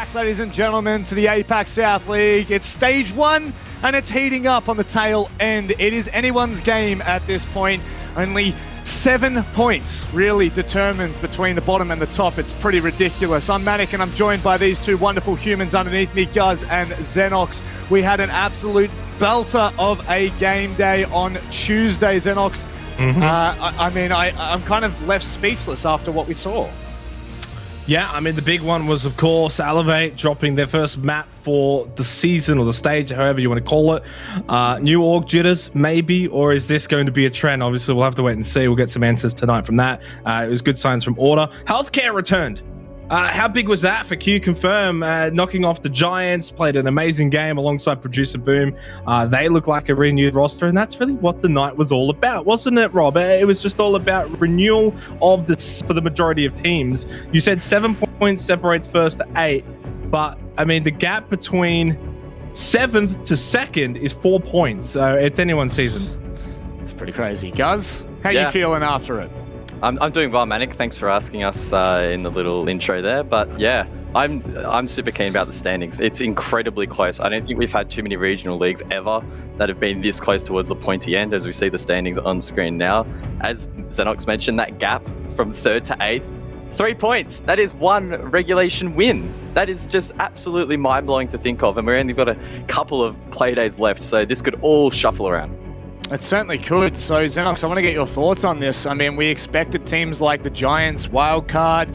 back, ladies and gentlemen, to the APAC South League. It's stage one, and it's heating up on the tail end. It is anyone's game at this point. Only 7 points really determines between the bottom and the top. It's pretty ridiculous. I'm Manic, and I'm joined by these two wonderful humans underneath me, Guz and Xenox. We had an absolute belter of a game day on Tuesday, Xenox. I'm kind of left speechless after what we saw. Yeah, I mean, the big one was, of course, Elevate dropping their first map for the season or the stage, however you want to call it. New org jitters, maybe, or is this going to be a trend? Obviously, we'll have to wait and see. We'll get some answers tonight from that. It was good signs from Order. Healthcare returned. How big was that for Q Confirm? Knocking off the Giants, played an amazing game alongside Producer Boom. They look like a renewed roster, and that's really what the night was all about, wasn't it, Rob? It was just all about renewal of this for the majority of teams. You said 7 points separates first to 8, but I mean, the gap between 7th to 2nd is 4 points, so it's anyone's season. It's pretty crazy. Guz, how you feeling after it? I'm doing well, Manic. Thanks for asking us in the little intro there. But yeah, I'm super keen about the standings. It's incredibly close. I don't think we've had too many regional leagues ever that have been this close towards the pointy end, as we see the standings on screen now. As Xenox mentioned, that gap from 3rd to 8th, 3 points. That is one regulation win. That is just absolutely mind-blowing to think of. And we've only got a couple of play days left, so this could all shuffle around. It certainly could. So, Xenox, I want to get your thoughts on this. I mean, we expected teams like the Giants, Wildcard,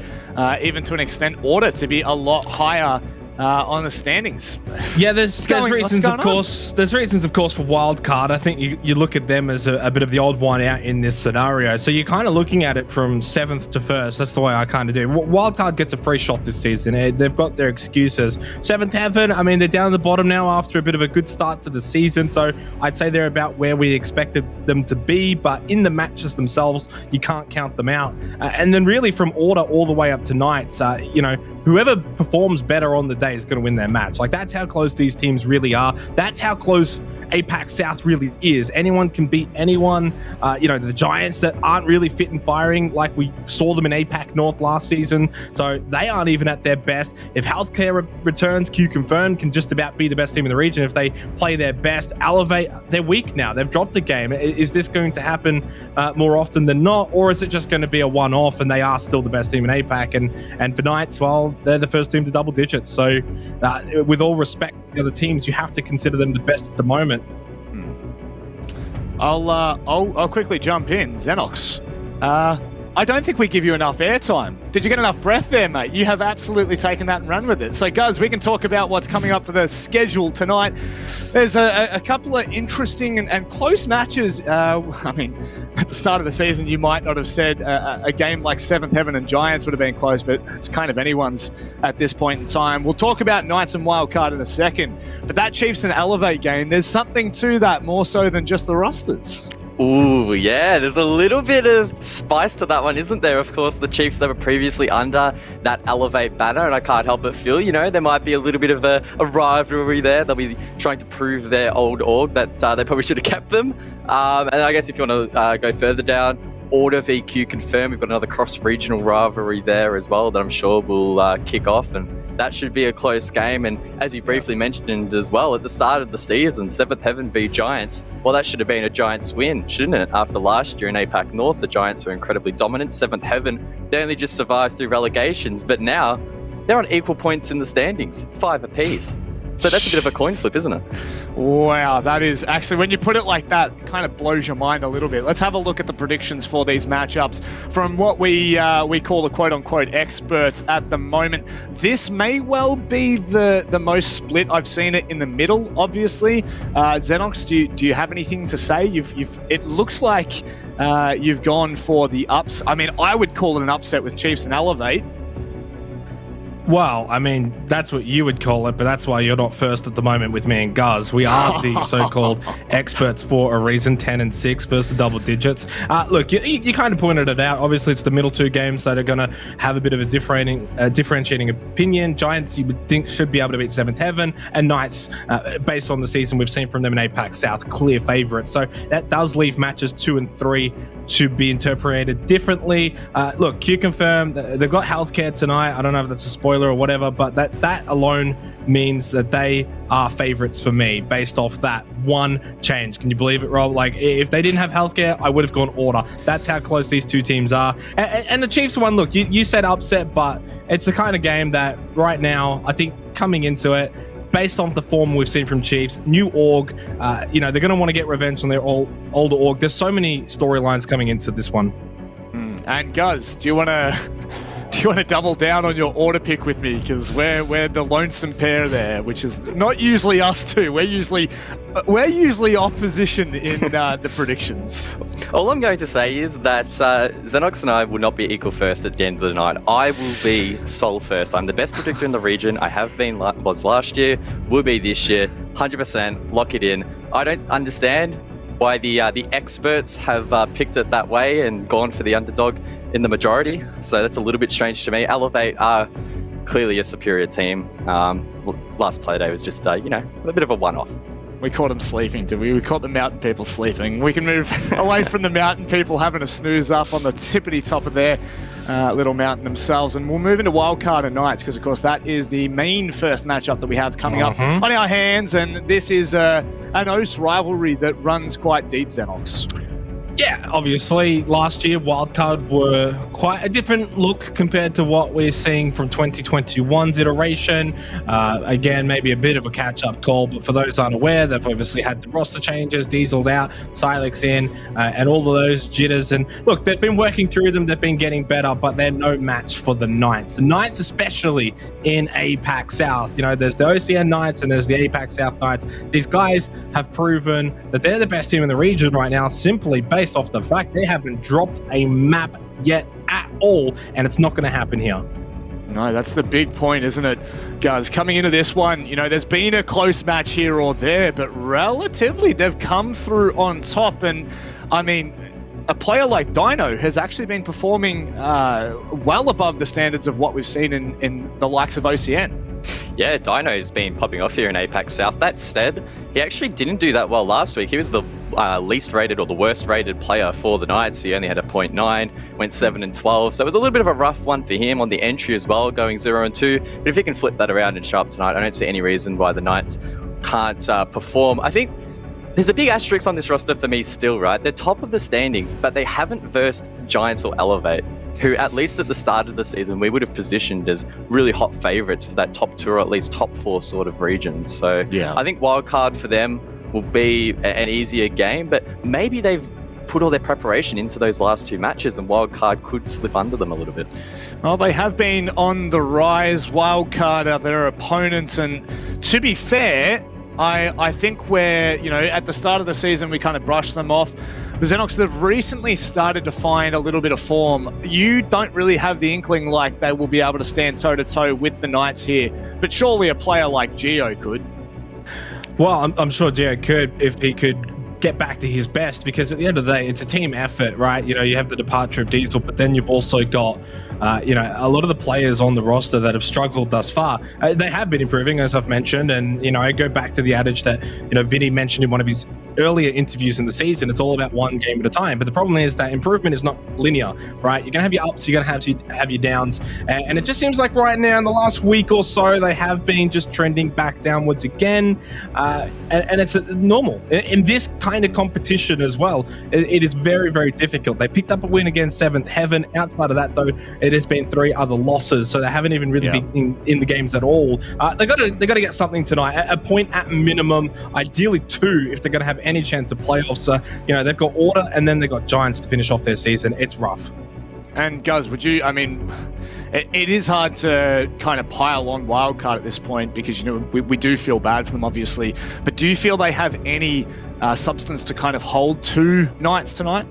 even to an extent Order to be a lot higher on the standings. Yeah, there's reasons, of course. There's reasons, of course, for Wildcard. I think you look at them as a bit of the odd one out in this scenario. So you're kind of looking at it from 7th to 1st. That's the way I kind of do. Wildcard gets a free shot this season. They've got their excuses. 7th Heaven, I mean, they're down at the bottom now after a bit of a good start to the season. So I'd say they're about where we expected them to be. But in the matches themselves, you can't count them out. And then really from Order all the way up to Knights, whoever performs better on the day is going to win their match. Like, that's how close these teams really are. That's how close APAC South really is. Anyone can beat anyone. The Giants that aren't really fit and firing like we saw them in APAC North last season. So they aren't even at their best. If Healthcare returns, Q Confirm can just about be the best team in the region if they play their best. Elevate, they're weak now. They've dropped the game. Is this going to happen more often than not? Or is it just going to be a one-off and they are still the best team in APAC? And for Knights, well, they're the first team to double digits. So with all respect to the other teams, you have to consider them the best at the moment. I'll quickly jump in. Xenox, I don't think we give you enough airtime. Did you get enough breath there, mate? You have absolutely taken that and run with it. So, Guz, we can talk about what's coming up for the schedule tonight. There's a couple of interesting and close matches. At the start of the season, you might not have said a game like 7th Heaven and Giants would have been close, but it's kind of anyone's at this point in time. We'll talk about Knights and Wildcard in a second, but that Chiefs and Elevate game, there's something to that more so than just the rosters. Ooh, yeah, there's a little bit of spice to that one, isn't there? Of course, the Chiefs, they were previously under that Elevate banner, and I can't help but feel, there might be a little bit of a rivalry there. They'll be trying to prove their old org that they probably should have kept them. And I guess if you want to go further down, Order VQ Confirm, we've got another cross-regional rivalry there as well that I'm sure will kick off, and that should be a close game. And as you briefly mentioned as well, at the start of the season, 7th Heaven v Giants, well, that should have been a Giants win, shouldn't it? After last year in APAC North, the Giants were incredibly dominant. 7th Heaven, they only just survived through relegations, but now they're on equal points in the standings, 5 apiece. So that's a bit of a coin flip, isn't it? Wow, that is actually, when you put it like that, it kind of blows your mind a little bit. Let's have a look at the predictions for these matchups from what we call the quote-unquote experts at the moment. This may well be the most split. I've seen it in the middle, obviously. Xenox, do you have anything to say? It looks like you've gone for the ups. I mean, I would call it an upset with Chiefs and Elevate. Well, I mean, that's what you would call it, but that's why you're not first at the moment with me and Guz. We are the so-called experts for a reason, 10 and 6, first the double digits. Look, you kind of pointed it out. Obviously, it's the middle two games that are going to have a bit of a differentiating opinion. Giants, you would think, should be able to beat 7th Heaven, and Knights, based on the season we've seen from them in APAC South, clear favourites. So that does leave matches 2 and 3 to be interpreted differently. Look, Q confirmed they've got healthcare tonight. I don't know if that's a spoiler or whatever, but that alone means that they are favorites for me based off that one change. Can you believe it, Rob? Like, if they didn't have healthcare, I would have gone Order. That's how close these two teams are. And the Chiefs one, look, you said upset, but it's the kind of game that right now, I think coming into it, based off the form we've seen from Chiefs, new org, they're going to want to get revenge on their older org. There's so many storylines coming into this one. And Guz, do you want to double down on your Order pick with me? Because we're the lonesome pair there, which is not usually us two. We're usually opposition in the predictions. All I'm going to say is that Xenox and I will not be equal first at the end of the night. I will be sole first. I'm the best predictor in the region. I have been, was last year, will be this year, 100%, lock it in. I don't understand why the experts have picked it that way and gone for the underdog in the majority. So that's a little bit strange to me. Elevate are clearly a superior team. Last Playday was just, a bit of a one-off. We caught them sleeping, did we? We caught the mountain people sleeping. We can move away from the mountain people having a snooze up on the tippity top of their little mountain themselves. And we'll move into Wildcard and Knights because, of course, that is the main first matchup that we have coming up on our hands. And this is an OS rivalry that runs quite deep, Xenox. Yeah, obviously, last year, Wildcard were quite a different look compared to what we're seeing from 2021's iteration. Again, maybe a bit of a catch-up call, but for those unaware, they've obviously had the roster changes, Diesel's out, Silex in, and all of those jitters. And look, they've been working through them, they've been getting better, but they're no match for the Knights. The Knights, especially in APAC South. There's the OCN Knights and there's the APAC South Knights. These guys have proven that they're the best team in the region right now, simply based off the fact they haven't dropped a map yet at all, and it's not going to happen here. No, that's the big point, isn't it, guys? Coming into this one, there's been a close match here or there, but relatively they've come through on top. And I mean, a player like Dino has actually been performing well above the standards of what we've seen in the likes of OCN. Yeah, Dino's been popping off here in APAC South. That said, he actually didn't do that well last week. He was the least rated or the worst rated player for the Knights. He only had a 0.9, went 7-12. So it was a little bit of a rough one for him on the entry as well, going 0-2. But if he can flip that around and show up tonight, I don't see any reason why the Knights can't perform. I think there's a big asterisk on this roster for me still, right? They're top of the standings, but they haven't versed Giants or Elevate, who at least at the start of the season we would have positioned as really hot favourites for that top 2 or at least top 4 sort of region. So yeah, I think Wildcard for them will be an easier game, but maybe they've put all their preparation into those last 2 matches and Wildcard could slip under them a little bit. Well, they have been on the rise. Wildcard are their opponents, and to be fair, I think where, at the start of the season we kind of brushed them off. Xenox, they've recently started to find a little bit of form. You don't really have the inkling like they will be able to stand toe-to-toe with the Knights here, but surely a player like Geo could. Well, I'm sure Geo could if he could get back to his best, because at the end of the day, it's a team effort, right? You have the departure of Diesel, but then you've also got a lot of the players on the roster that have struggled thus far. They have been improving, as I've mentioned, and I go back to the adage that Vinny mentioned in one of his earlier interviews in the season. It's all about one game at a time, but the problem is that improvement is not linear, right? You're gonna have your ups, you're gonna have your downs, and it just seems like right now in the last week or so they have been just trending back downwards again, and it's normal in this kind of competition as well. It is very, very difficult. They picked up a win against 7th Heaven. Outside of that, though, it has been 3 other losses, so they haven't even really been in the games at all. They got to get something tonight, a point at minimum, ideally 2 if they're going to have any chance of playoffs. They've got Order and then they've got Giants to finish off their season. It's rough. And Guz, it is hard to kind of pile on Wildcard at this point because, we do feel bad for them, obviously. But do you feel they have any substance to kind of hold 2 Knights tonight?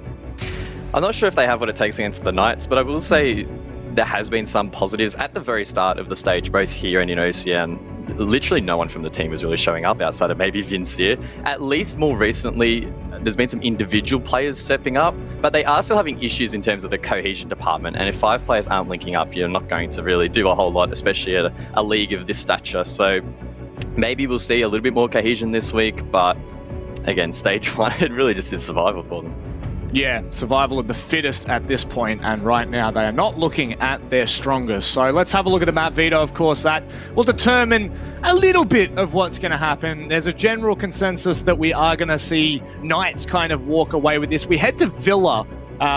I'm not sure if they have what it takes against the Knights, but I will say there has been some positives at the very start of the stage, both here and in OCN. Literally no one from the team is really showing up outside of maybe Vincier. At least more recently, there's been some individual players stepping up, but they are still having issues in terms of the cohesion department. And if 5 players aren't linking up, you're not going to really do a whole lot, especially at a league of this stature. So maybe we'll see a little bit more cohesion this week, but again, stage 1, it really just is survival for them. Yeah, survival of the fittest at this point, and right now they are not looking at their strongest. So let's have a look at the map, Vito. Of course, that will determine a little bit of what's going to happen. There's a general consensus that we are going to see Knights kind of walk away with this. We head to Villa,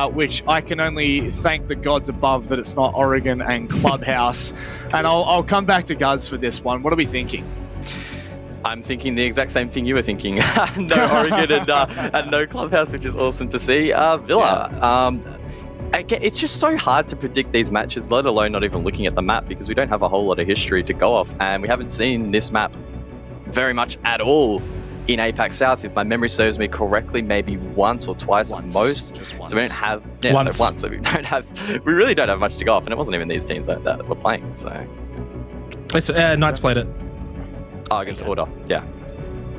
which I can only thank the gods above that it's not Oregon and Clubhouse. And I'll come back to Guz for this one. What are we thinking? I'm thinking the exact same thing you were thinking. No Oregon and no Clubhouse, which is awesome to see. Villa, again, it's just so hard to predict these matches, let alone not even looking at the map, because we don't have a whole lot of history to go off, and we haven't seen this map very much at all in APAC South. If my memory serves me correctly, maybe once or twice at most. Just once. So we don't have once. So we really don't have much to go off, and it wasn't even these teams that were playing. So it's Knights played it. Oh, against Order. Yeah.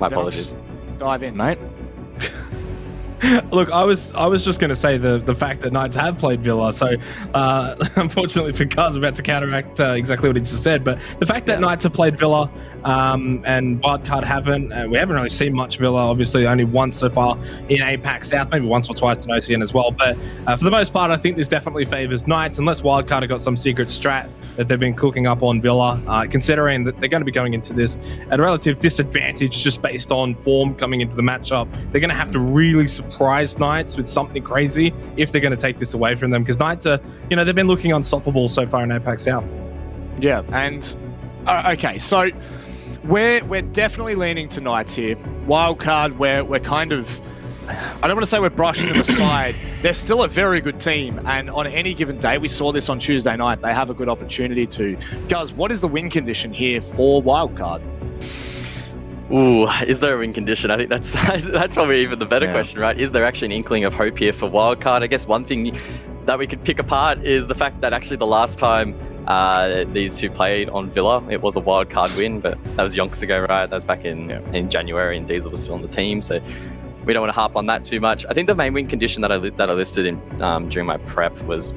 My apologies. Dive in, mate. Look, I was just going to say the fact that Knights have played Villa, so unfortunately for Cars, I'm about to counteract exactly what he just said, but the fact that Knights have played Villa and Wildcard haven't, we haven't really seen much Villa, obviously only once so far in APAC South, maybe once or twice in OCN as well, but for the most part, I think this definitely favours Knights, unless Wildcard have got some secret strat that they've been cooking up on Villa, considering that they're going to be going into this at a relative disadvantage just based on form coming into the matchup. They're going to have to really surprise Knights with something crazy if they're going to take this away from them, because Knights are, they've been looking unstoppable so far in APAC South. Yeah, and okay, so we're definitely leaning to Knights here. Wildcard, we're kind of, I don't want to say we're brushing them aside. They're still a very good team, and on any given day, we saw this on Tuesday night, they have a good opportunity to. Guz, what is the win condition here for Wildcard? Ooh, is there a win condition? I think that's probably even the better question, right? Is there actually an inkling of hope here for Wildcard? I guess one thing that we could pick apart is the fact that actually the last time these two played on Villa, it was a Wildcard win, but that was yonks ago, right? That was back in January, and Diesel was still on the team, so we don't want to harp on that too much. I think the main win condition that I listed in during my prep was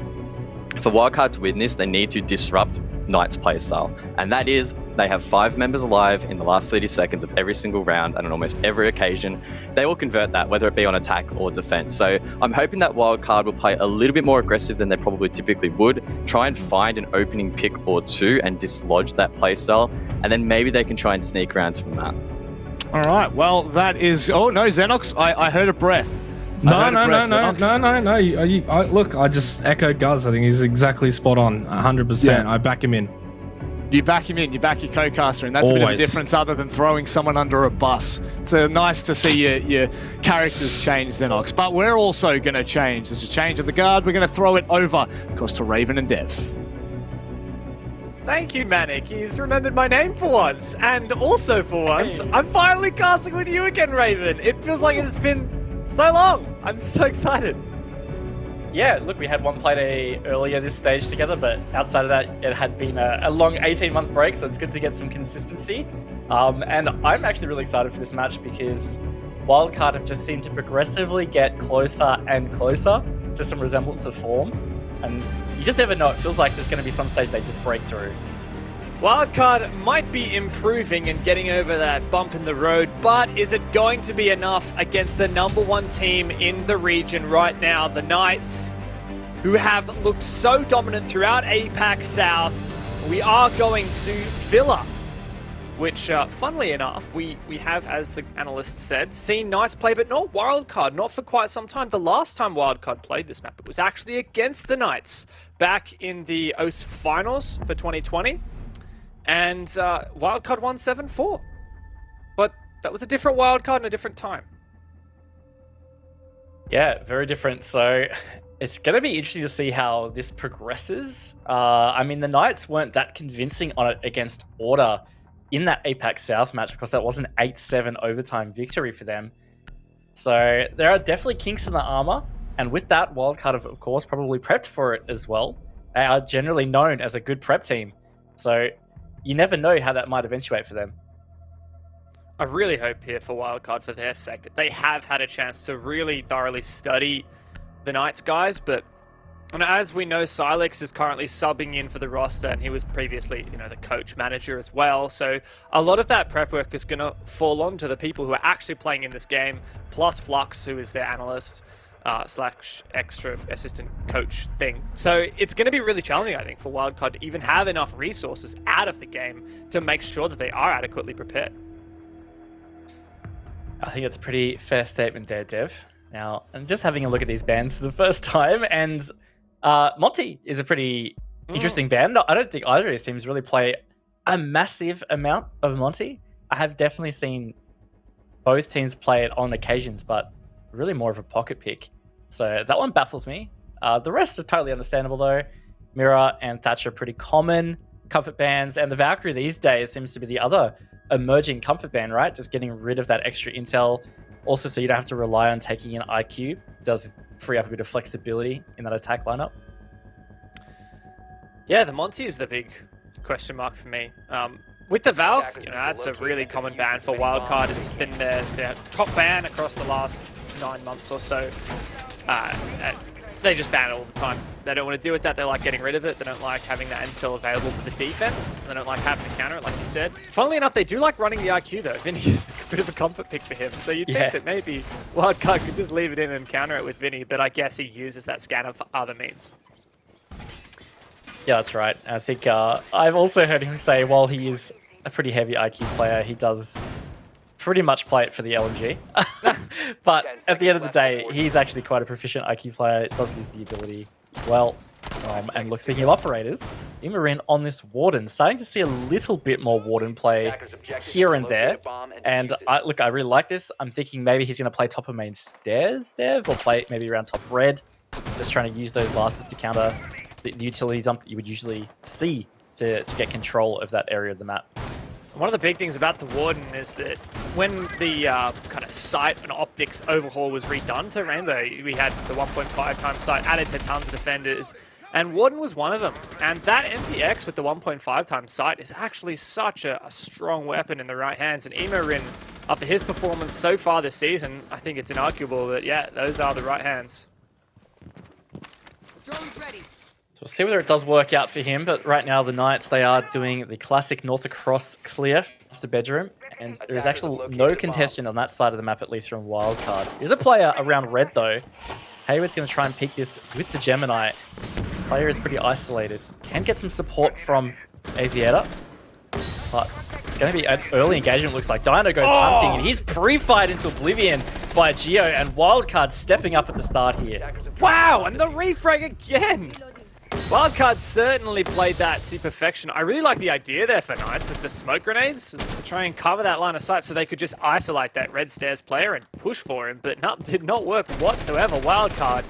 for Wildcard to win this, they need to disrupt Knights' playstyle, and that is they have 5 members alive in the last 30 seconds of every single round, and on almost every occasion they will convert that, whether it be on attack or defense. So I'm hoping that Wildcard will play a little bit more aggressive than they probably typically would, try and find an opening pick or two and dislodge that playstyle, and then maybe they can try and sneak rounds from that. All right, well, that is... Oh, no, Xenox, I heard a breath. No. Look, I just echoed Guz. I think he's exactly spot on, 100%. Yeah. I back him in. You back him in, you back your co-caster, and that's Always. a bit of a difference other than throwing someone under a bus. It's nice to see your characters change, Xenox, but we're also going to change. There's a change of the guard. We're going to throw it over, of course, to Raven and Dev. Thank you, Manic. He's remembered my name for once. And also for once, I'm finally casting with you again, Raven. It feels like it has been so long. I'm so excited. Yeah, look, we had one Playday earlier this stage together, but outside of that, it had been a long 18-month break, so it's good to get some consistency. And I'm actually really excited for this match because Wildcard have just seemed to progressively get closer and closer to some resemblance of form. And you just never know. It feels like there's going to be some stage they just break through. Wildcard might be improving and getting over that bump in the road, but is it going to be enough against the #1 team in the region right now, the Knights, who have looked so dominant throughout APAC South? We are going to Villa, which, funnily enough, we have, as the analyst said, seen Knights play, but not Wildcard, not for quite some time. The last time Wildcard played this map, it was actually against the Knights back in the OS finals for 2020. And Wildcard won 7-4. But that was a different Wildcard and a different time. Yeah, very different. So it's going to be interesting to see how this progresses. I mean, the Knights weren't that convincing on it against Order in that APAC South match, because that was an 8-7 overtime victory for them. So there are definitely kinks in the armor. And with that, Wildcard have, of course, probably prepped for it as well. They are generally known as a good prep team. So you never know how that might eventuate for them. I really hope here for Wildcard, for their sake, that they have had a chance to really thoroughly study the Knights guys, but as we know, Silex is currently subbing in for the roster, and he was previously, the coach manager as well. So a lot of that prep work is going to fall on to the people who are actually playing in this game, plus Flux, who is their analyst. slash extra assistant coach thing. So it's going to be really challenging, I think, for Wildcard to even have enough resources out of the game to make sure that they are adequately prepared. I think it's a pretty fair statement there, Dev. Now, I'm just having a look at these bands for the first time, and Monty is a pretty interesting band. I don't think either of these teams really play a massive amount of Monty. I have definitely seen both teams play it on occasions, but really more of a pocket pick. So that one baffles me. The rest are totally understandable, though. Mira and Thatcher are pretty common comfort bands, and the Valkyrie these days seems to be the other emerging comfort band, right? Just getting rid of that extra intel. Also, so you don't have to rely on taking an IQ. It does free up a bit of flexibility in that attack lineup. Yeah, the Monty is the big question mark for me. With the Valk, that's a really common ban for Wildcard. It's been their top ban across the last 9 months or so. They just ban it all the time. They don't want to deal with that. They like getting rid of it. They don't like having that infill available for the defense. They don't like having to counter it, like you said. Funnily enough, they do like running the IQ, though. Vinny is a bit of a comfort pick for him. So you'd think that maybe Wildcard could just leave it in and counter it with Vinny, but I guess he uses that scanner for other means. Yeah, that's right. I think I've also heard him say while he is a pretty heavy IQ player, he does pretty much play it for the LMG. But at the end of the day, he's actually quite a proficient IQ player. It does use the ability well. And look, speaking of operators, Imarin on this Warden, starting to see a little bit more Warden play here and there. And I really like this. I'm thinking maybe he's going to play top of main stairs, Dev, or play maybe around top red. Just trying to use those blasters to counter the utility dump that you would usually see to get control of that area of the map. One of the big things about the Warden is that when the kind of sight and optics overhaul was redone to Rainbow, we had the 1.5 times sight added to tons of defenders, and Warden was one of them. And that MPX with the 1.5 times sight is actually such a strong weapon in the right hands. And Imorin, after his performance so far this season, I think it's inarguable that, yeah, those are the right hands. Drone's ready. So we'll see whether it does work out for him, but right now the Knights, they are doing the classic north across clear master bedroom, and there is actually no contention on that side of the map, at least from Wildcard. There's a player around red though. Hayward's going to try and peek this with the Gemini. This player is pretty isolated. Can get some support from Aviator, but it's going to be an early engagement, looks like. Dino goes hunting, and he's pre-fired into oblivion by Geo, and Wildcard stepping up at the start here. Wow, and the refrag again! Wildcard certainly played that to perfection. I really like the idea there for Knights with the smoke grenades to try and cover that line of sight so they could just isolate that red stairs player and push for him, but no, did not work whatsoever. Wildcard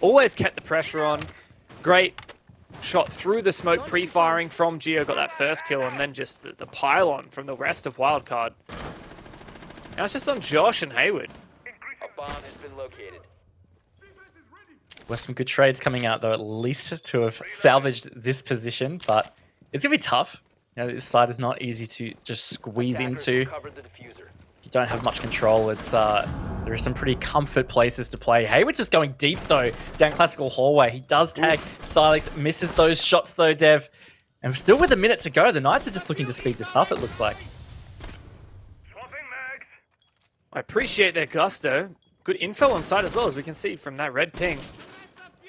always kept the pressure on. Great shot through the smoke pre-firing from Geo, got that first kill, and then just the pile-on from the rest of Wildcard. Now it's just on Josh and Hayward. A bomb has been located. With some good trades coming out, though, at least to have salvaged this position, but it's going to be tough. You know, this side is not easy to just squeeze into. You don't have much control. It's there are some pretty comfort places to play. Hayward's just going deep, though, down Classical Hallway. He does tag. Silex misses those shots, though, Dev. And still with a minute to go, the Knights are just looking to speed this up, it looks like. I appreciate their gusto. Good info on site as well, as we can see from that red ping.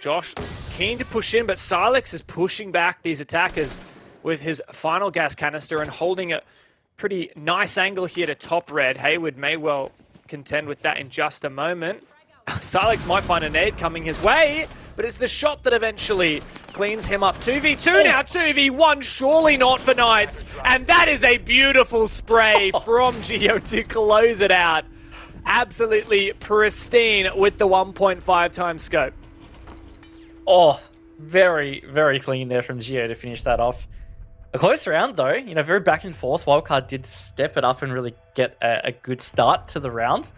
Josh keen to push in, but Silex is pushing back these attackers with his final gas canister and holding a pretty nice angle here to top red. Hayward may well contend with that in just a moment. Silex might find a nade coming his way, but it's the shot that eventually cleans him up. 2v2 now, 2v1, surely not for Knights. And that is a beautiful spray from Geo to close it out. Absolutely pristine with the 1.5 times scope. Oh, very, very clean there from Geo to finish that off. A close round, though. You know, very back and forth. Wildcard did step it up and really get a good start to the round.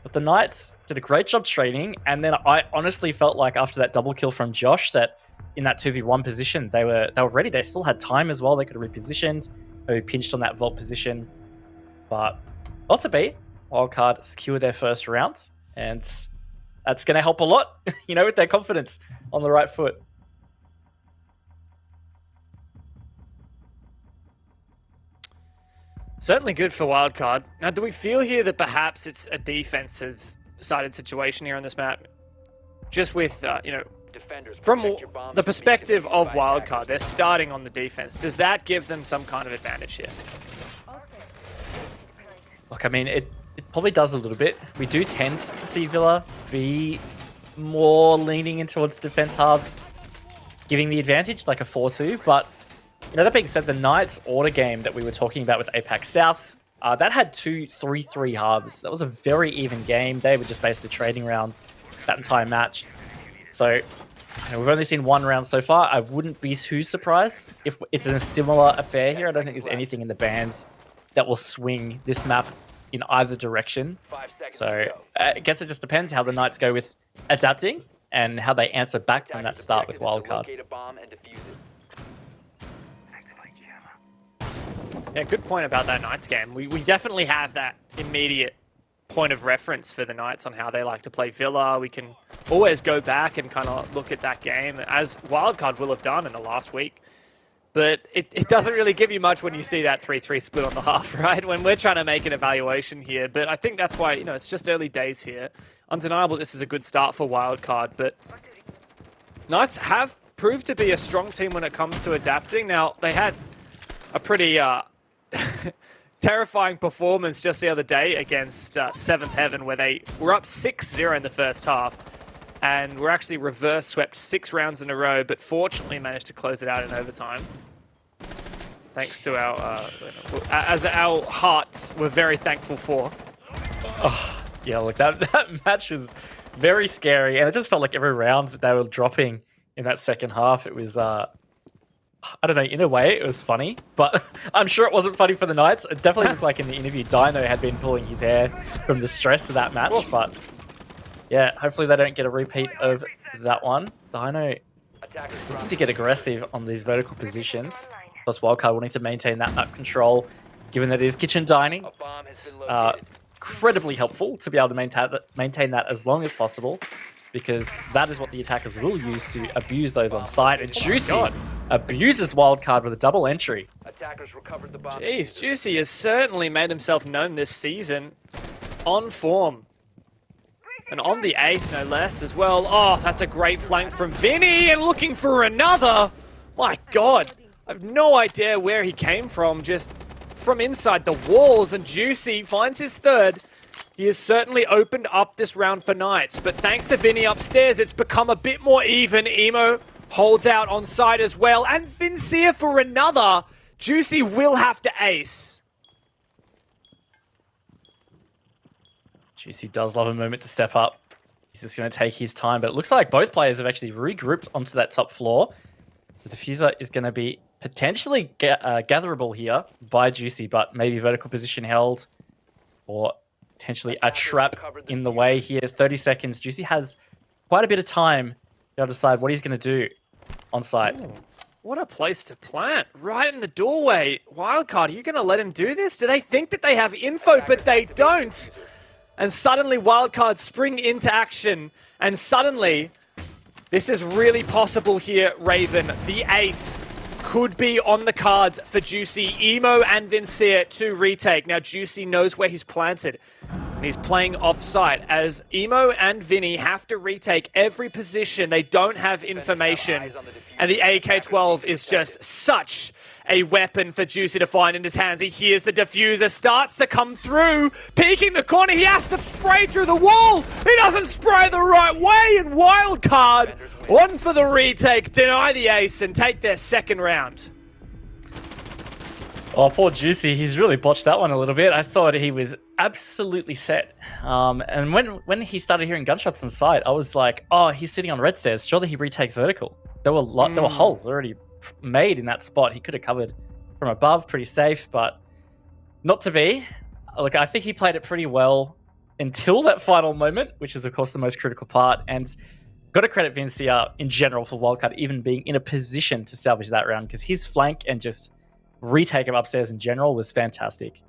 But the Knights did a great job trading. And then I honestly felt like after that double kill from Josh that in that 2v1 position, they were ready. They still had time as well. They could have repositioned, maybe pinched on that vault position. But not to be. Wildcard secured their first round. And that's going to help a lot, you know, with their confidence on the right foot. Certainly good for Wildcard. Now, do we feel here that perhaps it's a defensive-sided situation here on this map? just with, from the perspective of Wildcard, they're starting on the defense. Does that give them some kind of advantage here? Look, I mean, it probably does a little bit. We do tend to see Villa be more leaning in towards defense halves, giving the advantage, like a 4-2. But, that being said, the Knights order game that we were talking about with APAC South, that had 2 3-3 halves. That was a very even game. They were just basically trading rounds that entire match. So, we've only seen 1 round so far. I wouldn't be too surprised if it's a similar affair here. I don't think there's anything in the bans that will swing this map in either direction. So I guess it just depends how the Knights go with adapting and how they answer back from that start with Wildcard. Yeah, good point about that Knights game. We definitely have that immediate point of reference for the Knights on how they like to play Villa. We can always go back and kind of look at that game, as Wildcard will have done in the last week. But it doesn't really give you much when you see that 3-3 split on the half, right? When we're trying to make an evaluation here. But I think that's why, it's just early days here. Undeniable this is a good start for Wildcard, but Knights have proved to be a strong team when it comes to adapting. Now, they had a pretty terrifying performance just the other day against 7th Heaven, where they were up 6-0 in the first half. And we're actually reverse swept 6 rounds in a row, but fortunately managed to close it out in overtime. Thanks to as our hearts were very thankful for. Oh, yeah, look, that match was very scary. And it just felt like every round that they were dropping in that second half, it was, I don't know, in a way it was funny, but I'm sure it wasn't funny for the Knights. It definitely looked like in the interview, Dino had been pulling his hair from the stress of that match, but yeah, hopefully they don't get a repeat of that one. Dino looking to get aggressive on these vertical positions. Plus Wildcard wanting to maintain that map control, given that it is kitchen dining. It's incredibly helpful to be able to maintain that as long as possible, because that is what the attackers will use to abuse those on site. And Juicy abuses Wildcard with a double entry. Jeez, Juicy has certainly made himself known this season. On form. And on the ace, no less, as well. Oh, that's a great flank from Vinny, and looking for another. My God, I have no idea where he came from, just from inside the walls, and Juicy finds his third. He has certainly opened up this round for Knights, but thanks to Vinny upstairs, it's become a bit more even. Emo holds out on side as well, and Vincia for another. Juicy will have to ace. Juicy does love a moment to step up. He's just going to take his time, but it looks like both players have actually regrouped onto that top floor. So Diffuser is going to be potentially gatherable here by Juicy, but maybe vertical position held or potentially a trap in the way here. 30 seconds. Juicy has quite a bit of time to decide what he's going to do on site. Ooh, what a place to plant. Right in the doorway. Wildcard, are you going to let him do this? Do they think that they have info, but they don't? And suddenly Wildcard spring into action. And suddenly, this is really possible here, Raven. The ace could be on the cards for Juicy. Emo and Vincia to retake. Now Juicy knows where he's planted. And he's playing off-site as Emo and Vinny have to retake every position. They don't have information. And the AK-12 is just such a weapon for Juicy to find in his hands. He hears the diffuser, starts to come through, peeking the corner. He has to spray through the wall. He doesn't spray the right way, and Wildcard, one for the retake, deny the ace and take their second round. Oh, poor Juicy. He's really botched that one a little bit. I thought he was absolutely set. And when he started hearing gunshots on site, I was like, oh, he's sitting on red stairs. Surely he retakes vertical. There were holes already made in that spot. He could have covered from above, pretty safe, but not to be. Look, I think he played it pretty well until that final moment, which is, of course, the most critical part. And got to credit Vincia in general for Wildcard even being in a position to salvage that round, because his flank and just retake of upstairs in general was fantastic.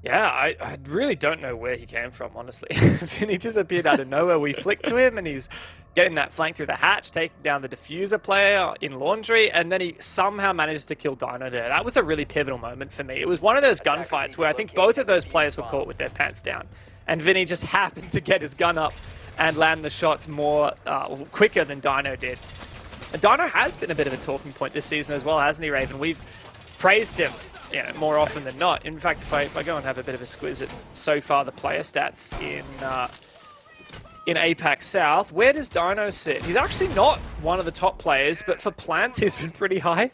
Yeah, I really don't know where he came from, honestly. Vinny just appeared out of nowhere. We flicked to him, and he's getting that flank through the hatch, taking down the diffuser player in Laundry, and then he somehow manages to kill Dino there. That was a really pivotal moment for me. It was one of those gunfights where I think both of those players were caught with their pants down. and Vinny just happened to get his gun up and land the shots more quicker than Dino did. And Dino has been a bit of a talking point this season as well, hasn't he, Raven? We've praised him, you know, more often than not. In fact, if I go and have a bit of a squiz at so far the player stats in APAC South, where does Dino sit? He's actually not one of the top players, but for plants, he's been pretty high.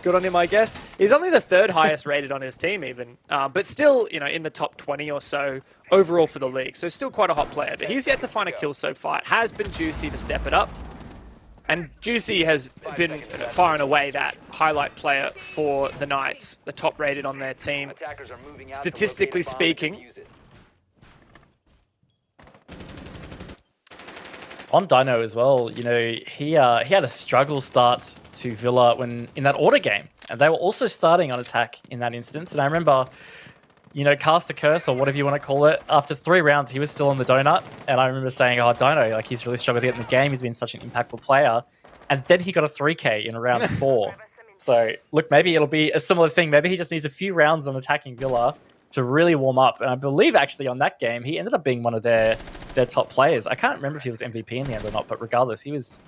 Good on him, I guess. He's only the 3rd highest rated on his team even, but still, you know, in the top 20 or so overall for the league. So still quite a hot player, but he's yet to find a kill so far. It has been Juicy to step it up. And Juicy has been far and away that highlight player for the Knights, the top rated on their team, statistically speaking. On Dino as well, you know, he had a struggle start to Villa when in that order game, and they were also starting on attack in that instance. And I remember, you know, cast a curse or whatever you want to call it. After 3 rounds, he was still on the donut, and I remember saying, "Oh, Dino, like he's really struggled to get in the game. He's been such an impactful player." And then he got a 3K in round 4. So look, maybe it'll be a similar thing. Maybe he just needs a few rounds on attacking Villa to really warm up. And I believe actually on that game, he ended up being one of their top players. I can't remember if he was MVP in the end or not, but regardless, he was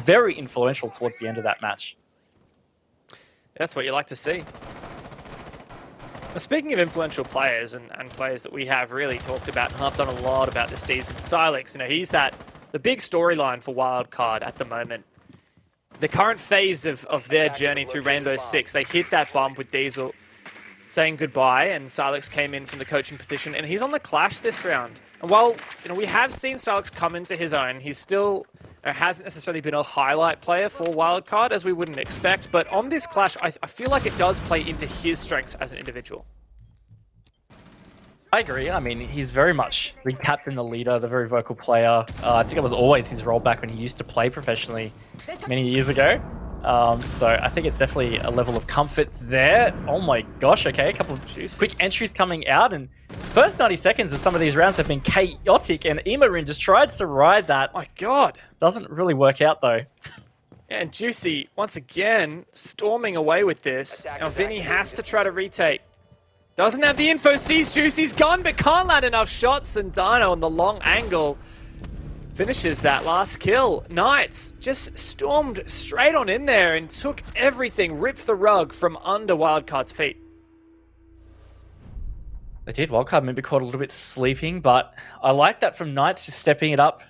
very influential towards the end of that match. That's what you like to see. Now, speaking of influential players and players that we have really talked about and harped on a lot about this season, Silex, you know, he's the big storyline for Wildcard at the moment. The current phase of their journey through Rainbow Six, they hit that bump with Diesel saying goodbye, and Silex came in from the coaching position, and he's on the Clash this round. And while, you know, we have seen Silex come into his own, he's still hasn't necessarily been a highlight player for Wildcard, as we wouldn't expect, but on this Clash, I feel like it does play into his strengths as an individual. I agree. I mean, he's very much the captain, the leader, the very vocal player. I think it was always his role back when he used to play professionally many years ago. So I think it's definitely a level of comfort there. Oh my gosh, okay, a couple of quick entries coming out, and first 90 seconds of some of these rounds have been chaotic, and Emarin just tries to ride that. My God. Doesn't really work out though. And Juicy, once again, storming away with this. Now Vinny has to try to retake. Doesn't have the info, sees Juicy's gun, but can't land enough shots, and Dino on the long angle finishes that last kill. Knights just stormed straight on in there and took everything, ripped the rug from under Wildcard's feet. They did. Wildcard maybe caught a little bit sleeping, but I like that from Knights just stepping it up,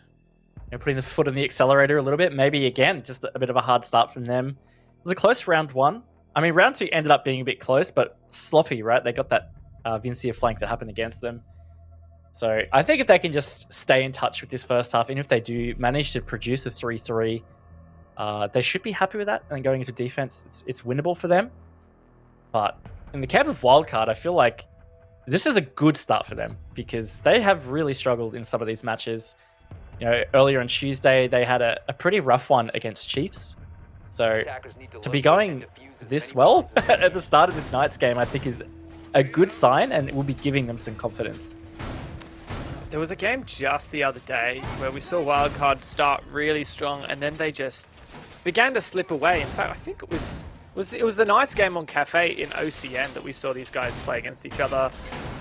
you know, putting the foot on the accelerator a little bit. Maybe again, just a bit of a hard start from them. It was a close round 1. I mean, round 2 ended up being a bit close, but sloppy, right? They got that Vincia flank that happened against them. So I think if they can just stay in touch with this first half, and if they do manage to produce a 3-3, they should be happy with that. And then going into defense, it's winnable for them. But in the camp of Wildcard, I feel like this is a good start for them because they have really struggled in some of these matches. You know, earlier on Tuesday, they had a pretty rough one against Chiefs. So to be going this well at the start of this Knights game, I think is a good sign, and it will be giving them some confidence. There was a game just the other day where we saw Wildcard start really strong, and then they just began to slip away. In fact, I think it was the Knights game on Cafe in OCN that we saw these guys play against each other.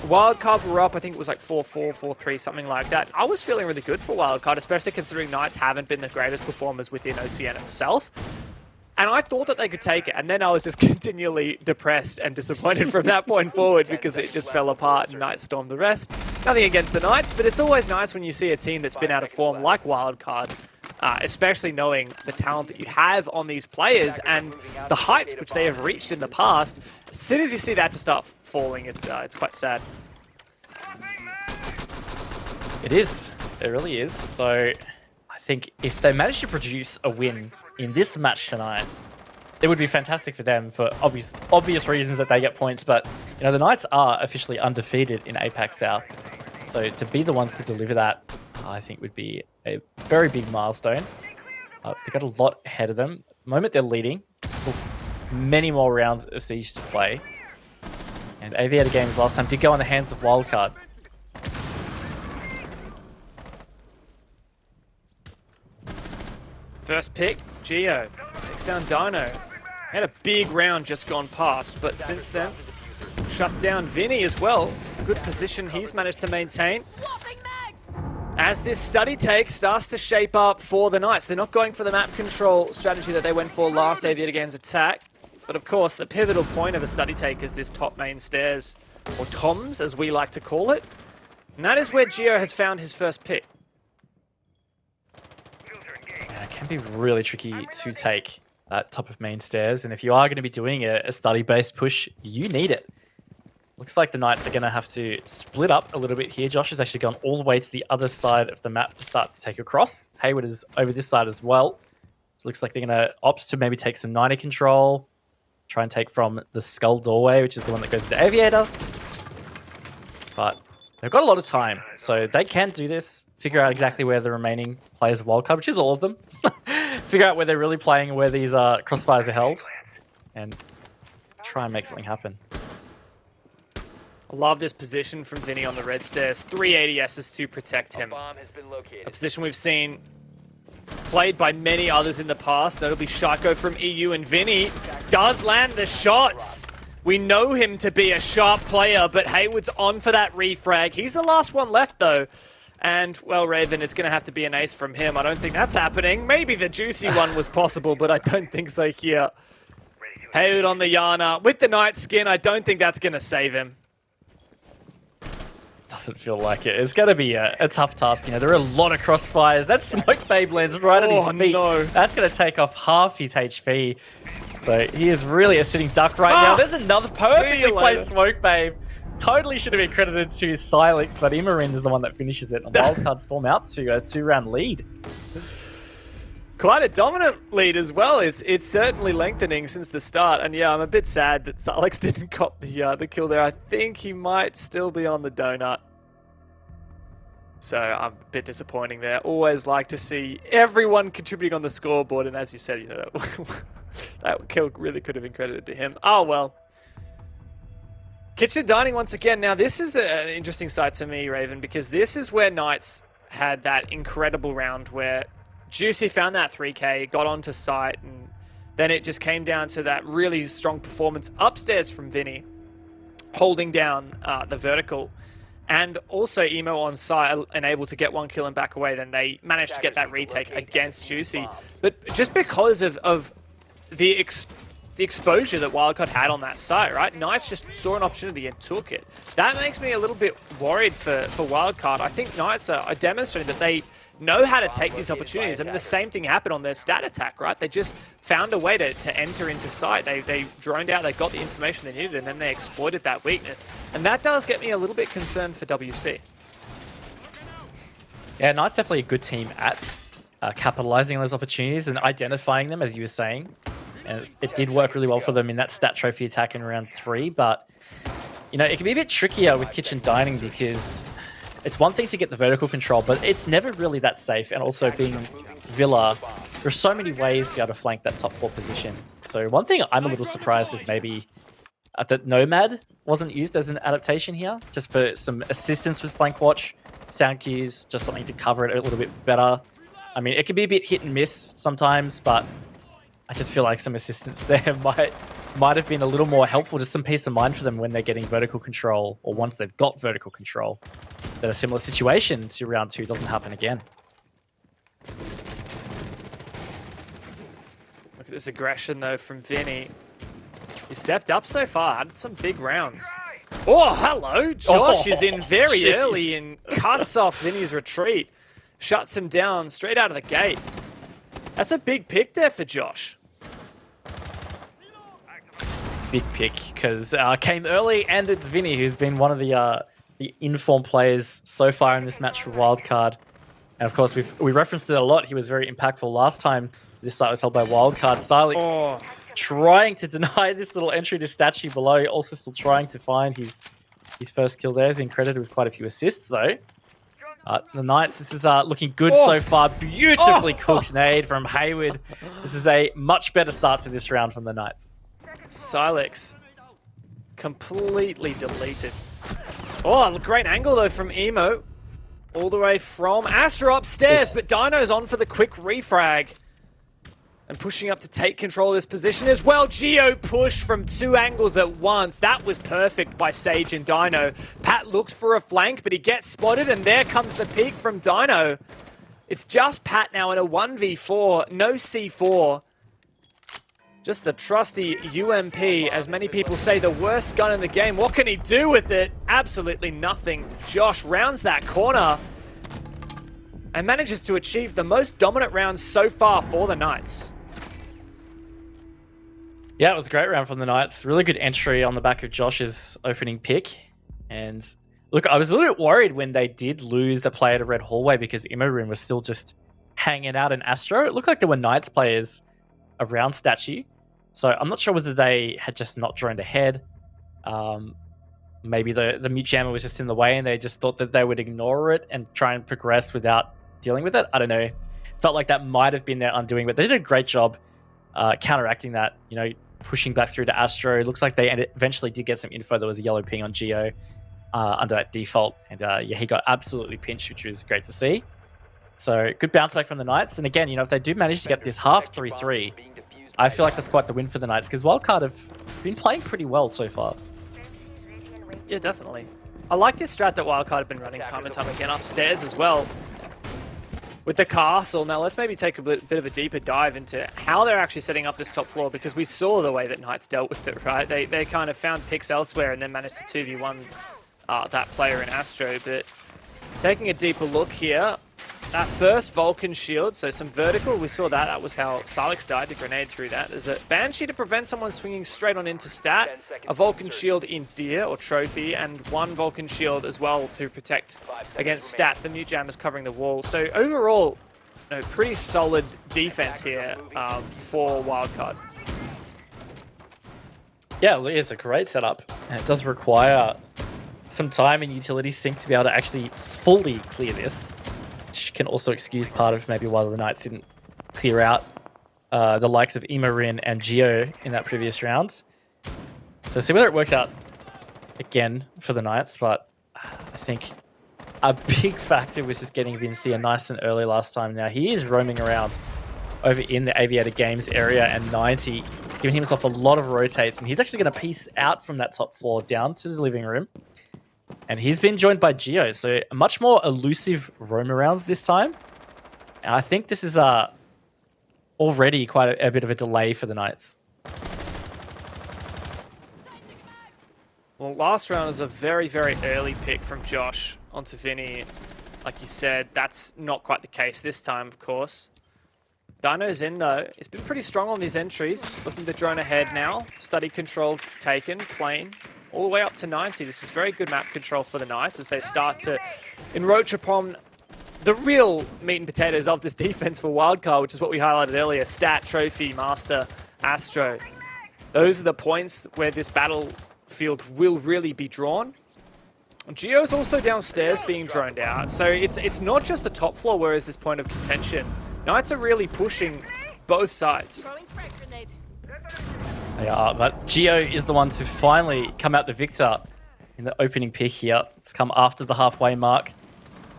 Wildcard were up, I think it was like 4-4, 4-3, something like that. I was feeling really good for Wildcard, especially considering Knights haven't been the greatest performers within OCN itself. And I thought that they could take it, and then I was just continually depressed and disappointed from that point forward because it just fell apart and Knights stormed the rest. Nothing against the Knights, but it's always nice when you see a team that's been out of form like Wildcard, especially knowing the talent that you have on these players and the heights which they have reached in the past. As soon as you see that to start falling, it's quite sad. It is. It really is. So I think if they manage to produce a win in this match tonight, it would be fantastic for them for obvious reasons that they get points. But you know, the Knights are officially undefeated in APAC South, so to be the ones to deliver that, I think would be a very big milestone. They've got a lot ahead of them. At the moment they're leading, still many more rounds of Siege to play, and Aviator Games last time did go on the hands of Wildcard. First pick, Geo. Takes down Dino. Had a big round just gone past, but since then, shut down Vinny as well. Good position he's managed to maintain. As this study take starts to shape up for the Knights. They're not going for the map control strategy that they went for last Aviator Games attack. But of course, the pivotal point of a study take is this top main stairs, or toms as we like to call it. And that is where Gio has found his first pick. Yeah, it can be really tricky to take that top of main stairs. And if you are going to be doing a study-based push, you need it. Looks like the Knights are going to have to split up a little bit here. Josh has actually gone all the way to the other side of the map to start to take across. Hayward is over this side as well. So it looks like they're going to opt to maybe take some 90 control. Try and take from the skull doorway, which is the one that goes to the Aviator. But they've got a lot of time, so they can do this. Figure out exactly where the remaining players of Wildcard, which is all of them. Figure out where they're really playing and where these crossfires are held. And try and make something happen. I love this position from Vinny on the red stairs. 3 ADSs to protect him. A position we've seen played by many others in the past, notably Shaco from EU, and Vinny does land the shots. We know him to be a sharp player, but Hayward's on for that refrag. He's the last one left though. And, well, Raven, it's going to have to be an ace from him. I don't think that's happening. Maybe the juicy one was possible, but I don't think so here. Hayward on the Yana. With the Knight skin, I don't think that's going to save him. Doesn't feel like it. It's going to be a tough task. You know, there are a lot of crossfires. That smoke babe lands right at his feet. No. That's going to take off half his HP. So he is really a sitting duck right now. There's another perfectly placed smoke babe. Totally should have been credited to Silex, but Imarin is the one that finishes it. And Wildcard storm out to a 2-round lead. Quite a dominant lead as well. It's certainly lengthening since the start. And yeah, I'm a bit sad that Silex didn't cop the kill there. I think he might still be on the donut. So I'm a bit disappointing there. Always like to see everyone contributing on the scoreboard. And as you said, you know, that kill really could have been credited to him. Oh, well. Kitchen Dining once again. Now, this is an interesting side to me, Raven, because this is where Knights had that incredible round where Juicy found that 3K, got onto site, and then it just came down to that really strong performance upstairs from Vinny, holding down the vertical, and also Emo on site and able to get one kill and back away. Then they managed to get that retake against Juicy. But just because of the exposure that Wildcard had on that site, right? Knights just saw an opportunity and took it. That makes me a little bit worried for Wildcard. I think Knights are demonstrating that they know how to take these opportunities. I mean, the same thing happened on their stat attack, right? They just found a way to enter into site. They droned out, they got the information they needed, and then they exploited that weakness. And that does get me a little bit concerned for WC. Yeah, Knight's definitely a good team at capitalizing on those opportunities and identifying them, as you were saying. And it did work really well for them in that stat trophy attack in round 3, but you know, it can be a bit trickier with Kitchen Dining because it's one thing to get the vertical control, but it's never really that safe. And also being Villa, there's so many ways to be able to flank that top 4 position. So one thing I'm a little surprised is maybe that Nomad wasn't used as an adaptation here, just for some assistance with flank watch, sound cues, just something to cover it a little bit better. I mean, it can be a bit hit and miss sometimes, but I just feel like some assistance there might have been a little more helpful, just some peace of mind for them when they're getting vertical control, or once they've got vertical control, that a similar situation to round 2 doesn't happen again. Look at this aggression though from Vinny. He stepped up so far, had some big rounds. Oh, hello! Josh is in very early and cuts off Vinny's retreat. Shuts him down straight out of the gate. That's a big pick there for Josh. Big pick, because came early, and it's Vinny, who's been one of the informed players so far in this match for Wildcard. And of course, we referenced it a lot. He was very impactful last time this site was held by Wildcard. Silex trying to deny this little entry to statue below, also still trying to find his first kill there. He's been credited with quite a few assists, though. The Knights, this is looking good so far. Beautifully cooked nade from Hayward. This is a much better start to this round from the Knights. Silex completely deleted. Oh, great angle though from Emo. All the way from Astra upstairs, but Dino's on for the quick refrag. and pushing up to take control of this position as well. Geo push from 2 angles at once. That was perfect by Sage and Dino. Pat looks for a flank, but he gets spotted, and there comes the peek from Dino. It's just Pat now in a 1v4, no C4. Just the trusty UMP, as many people say, the worst gun in the game. What can he do with it? Absolutely nothing. Josh rounds that corner and manages to achieve the most dominant rounds so far for the Knights. Yeah, it was a great round from the Knights. Really good entry on the back of Josh's opening pick. And look, I was a little bit worried when they did lose the player to Red Hallway because Imorin was still just hanging out in Astro. It looked like there were Knights players around Statue. So I'm not sure whether they had just not droned ahead. Maybe the mute jammer was just in the way and they just thought that they would ignore it and try and progress without dealing with it. I don't know. Felt like that might have been their undoing, but they did a great job counteracting that, you know, pushing back through to Astro. Looks like they eventually did get some info. There was a yellow ping on Geo under that default. And yeah, he got absolutely pinched, which was great to see. So good bounce back from the Knights. And again, you know, if they do manage to get this half 3-3, I feel like that's quite the win for the Knights because Wildcard have been playing pretty well so far. Yeah, definitely. I like this strat that Wildcard have been running time and time again upstairs as well. With the castle, now let's maybe take a bit of a deeper dive into how they're actually setting up this top floor because we saw the way that Knights dealt with it, right? They kind of found picks elsewhere and then managed to 2v1 that player in Astro. But taking a deeper look here, that first Vulcan shield, so some vertical, we saw that. That was how Salix died, the grenade through that. There's a Banshee to prevent someone swinging straight on into Stat, a Vulcan shield in Deer or Trophy, and 1 Vulcan shield as well to protect against Stat. The mute jam is covering the wall. So overall, you know, pretty solid defense here for Wildcard. Yeah, it's a great setup. And it does require some time and utility sync to be able to actually fully clear this. Which can also excuse part of maybe why the Knights didn't clear out the likes of Imorin and Geo in that previous round. So see whether it works out again for the Knights, but I think a big factor was just getting Vincia nice and early last time. Now he is roaming around over in the Aviator Games area and 90, giving himself a lot of rotates, and he's actually going to piece out from that top floor down to the living room. And he's been joined by Geo, so a much more elusive roam arounds this time. And I think this is already quite a bit of a delay for the Knights. Well, last round was a very, very early pick from Josh onto Vinny. Like you said, that's not quite the case this time, of course. Dino's in, though. He's been pretty strong on these entries. Looking to drone ahead now. Study control taken, plane. All the way up to 90. This is very good map control for the Knights as they start to encroach upon the real meat and potatoes of this defense for Wildcard, which is what we highlighted earlier. Stat, Trophy, Master, Astro. Those are the points where this battlefield will really be drawn. Geo's also downstairs being droned out. So it's not just the top floor where is this point of contention. Knights are really pushing both sides. They are, but Geo is the one to finally come out the victor in the opening pick here. It's come after the halfway mark.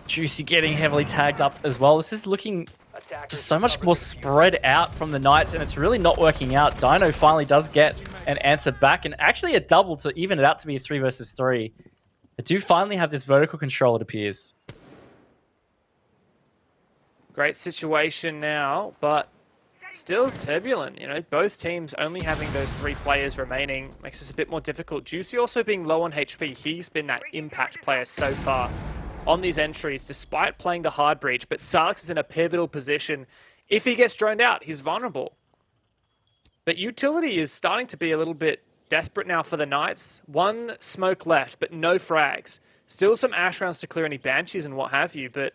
Juicy getting heavily tagged up as well. This is looking just so much more spread out from the Knights, and it's really not working out. Dino finally does get an answer back, and actually a double to even it out to be a 3 versus 3. They do finally have this vertical control, it appears. Great situation now, but still turbulent. You know, both teams only having those 3 players remaining makes this a bit more difficult. Juicy also being low on HP. He's been that impact player so far on these entries, despite playing the hard breach. But Salix is in a pivotal position. If he gets droned out, he's vulnerable. But utility is starting to be a little bit desperate now for the Knights. 1 smoke left, but no frags. Still some Ash rounds to clear any Banshees and what have you, but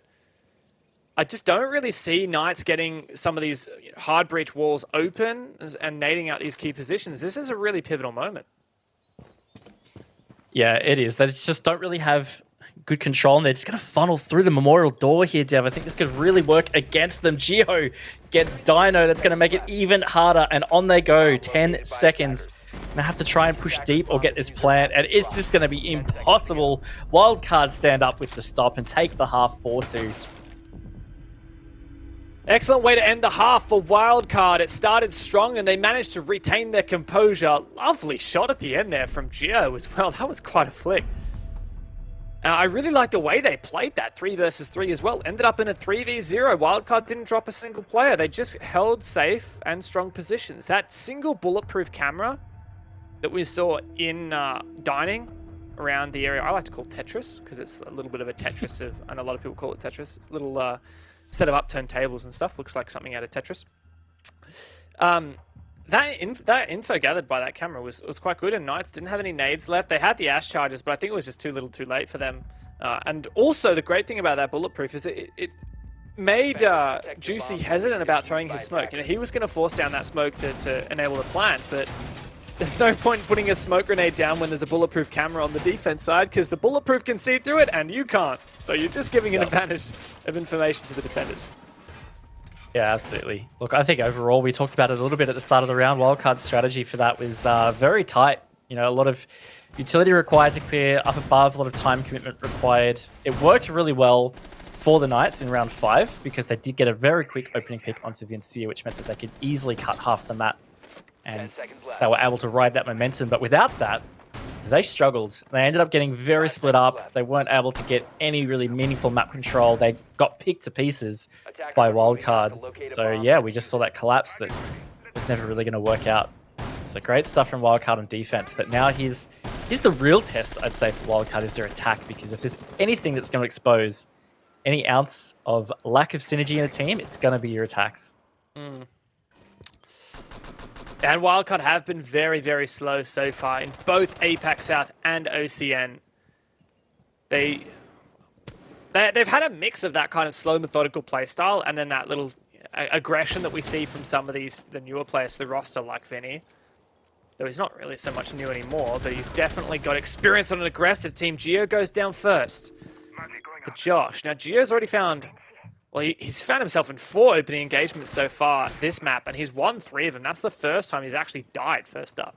I just don't really see Knights getting some of these hard breach walls open and nading out these key positions. This is a really pivotal moment. Yeah, it is. They just don't really have good control, and they're just going to funnel through the Memorial Door here, Dev. I think this could really work against them. Geo gets Dino. That's going to make it even harder, and on they go. 10 seconds. They have to try and push deep or get this plant, and it's just going to be impossible. Wildcard stand up with the stop and take the half 4-2. Excellent way to end the half for Wildcard. It started strong and they managed to retain their composure. Lovely shot at the end there from Gio as well. That was quite a flick. I really like the way they played that 3 versus 3 as well. Ended up in a 3v0. Wildcard didn't drop a single player. They just held safe and strong positions. That single bulletproof camera that we saw in dining around the area, I like to call Tetris because it's a little bit of a Tetris of, and a lot of people call it Tetris. It's a little set of upturned tables and stuff. Looks like something out of Tetris. That info gathered by that camera was quite good, and Knights didn't have any nades left. They had the Ash charges, but I think it was just too little too late for them. And also, the great thing about that bulletproof is it made Juicy hesitant about throwing his smoke. You know, he was going to force down that smoke to enable the plant, but there's no point putting a smoke grenade down when there's a bulletproof camera on the defense side, because the bulletproof can see through it and you can't. So you're just giving an advantage of information to the defenders. Yeah, absolutely. Look, I think overall, we talked about it a little bit at the start of the round. Wildcard's strategy for that was very tight. You know, a lot of utility required to clear up above, a lot of time commitment required. It worked really well for the Knights in round 5 because they did get a very quick opening pick onto Vincia, which meant that they could easily cut half the map. And they were able to ride that momentum. But without that, they struggled. They ended up getting very split up. They weren't able to get any really meaningful map control. They got picked to pieces by Wildcard. So yeah, we just saw that collapse that was never really going to work out. So great stuff from Wildcard on defense. But now here's the real test, I'd say, for Wildcard is their attack. Because if there's anything that's going to expose any ounce of lack of synergy in a team, it's going to be your attacks. And Wildcard have been very, very slow so far in both APAC South and OCN. They've had a mix of that kind of slow, methodical playstyle and then that little aggression that we see from some of the newer players to the roster, like Vinny. Though he's not really so much new anymore, but he's definitely got experience on an aggressive team. Gio goes down first to Josh. Now, Gio's already found... Well, he's found himself in 4 opening engagements so far this map, and he's won 3 of them. That's the first time he's actually died first up.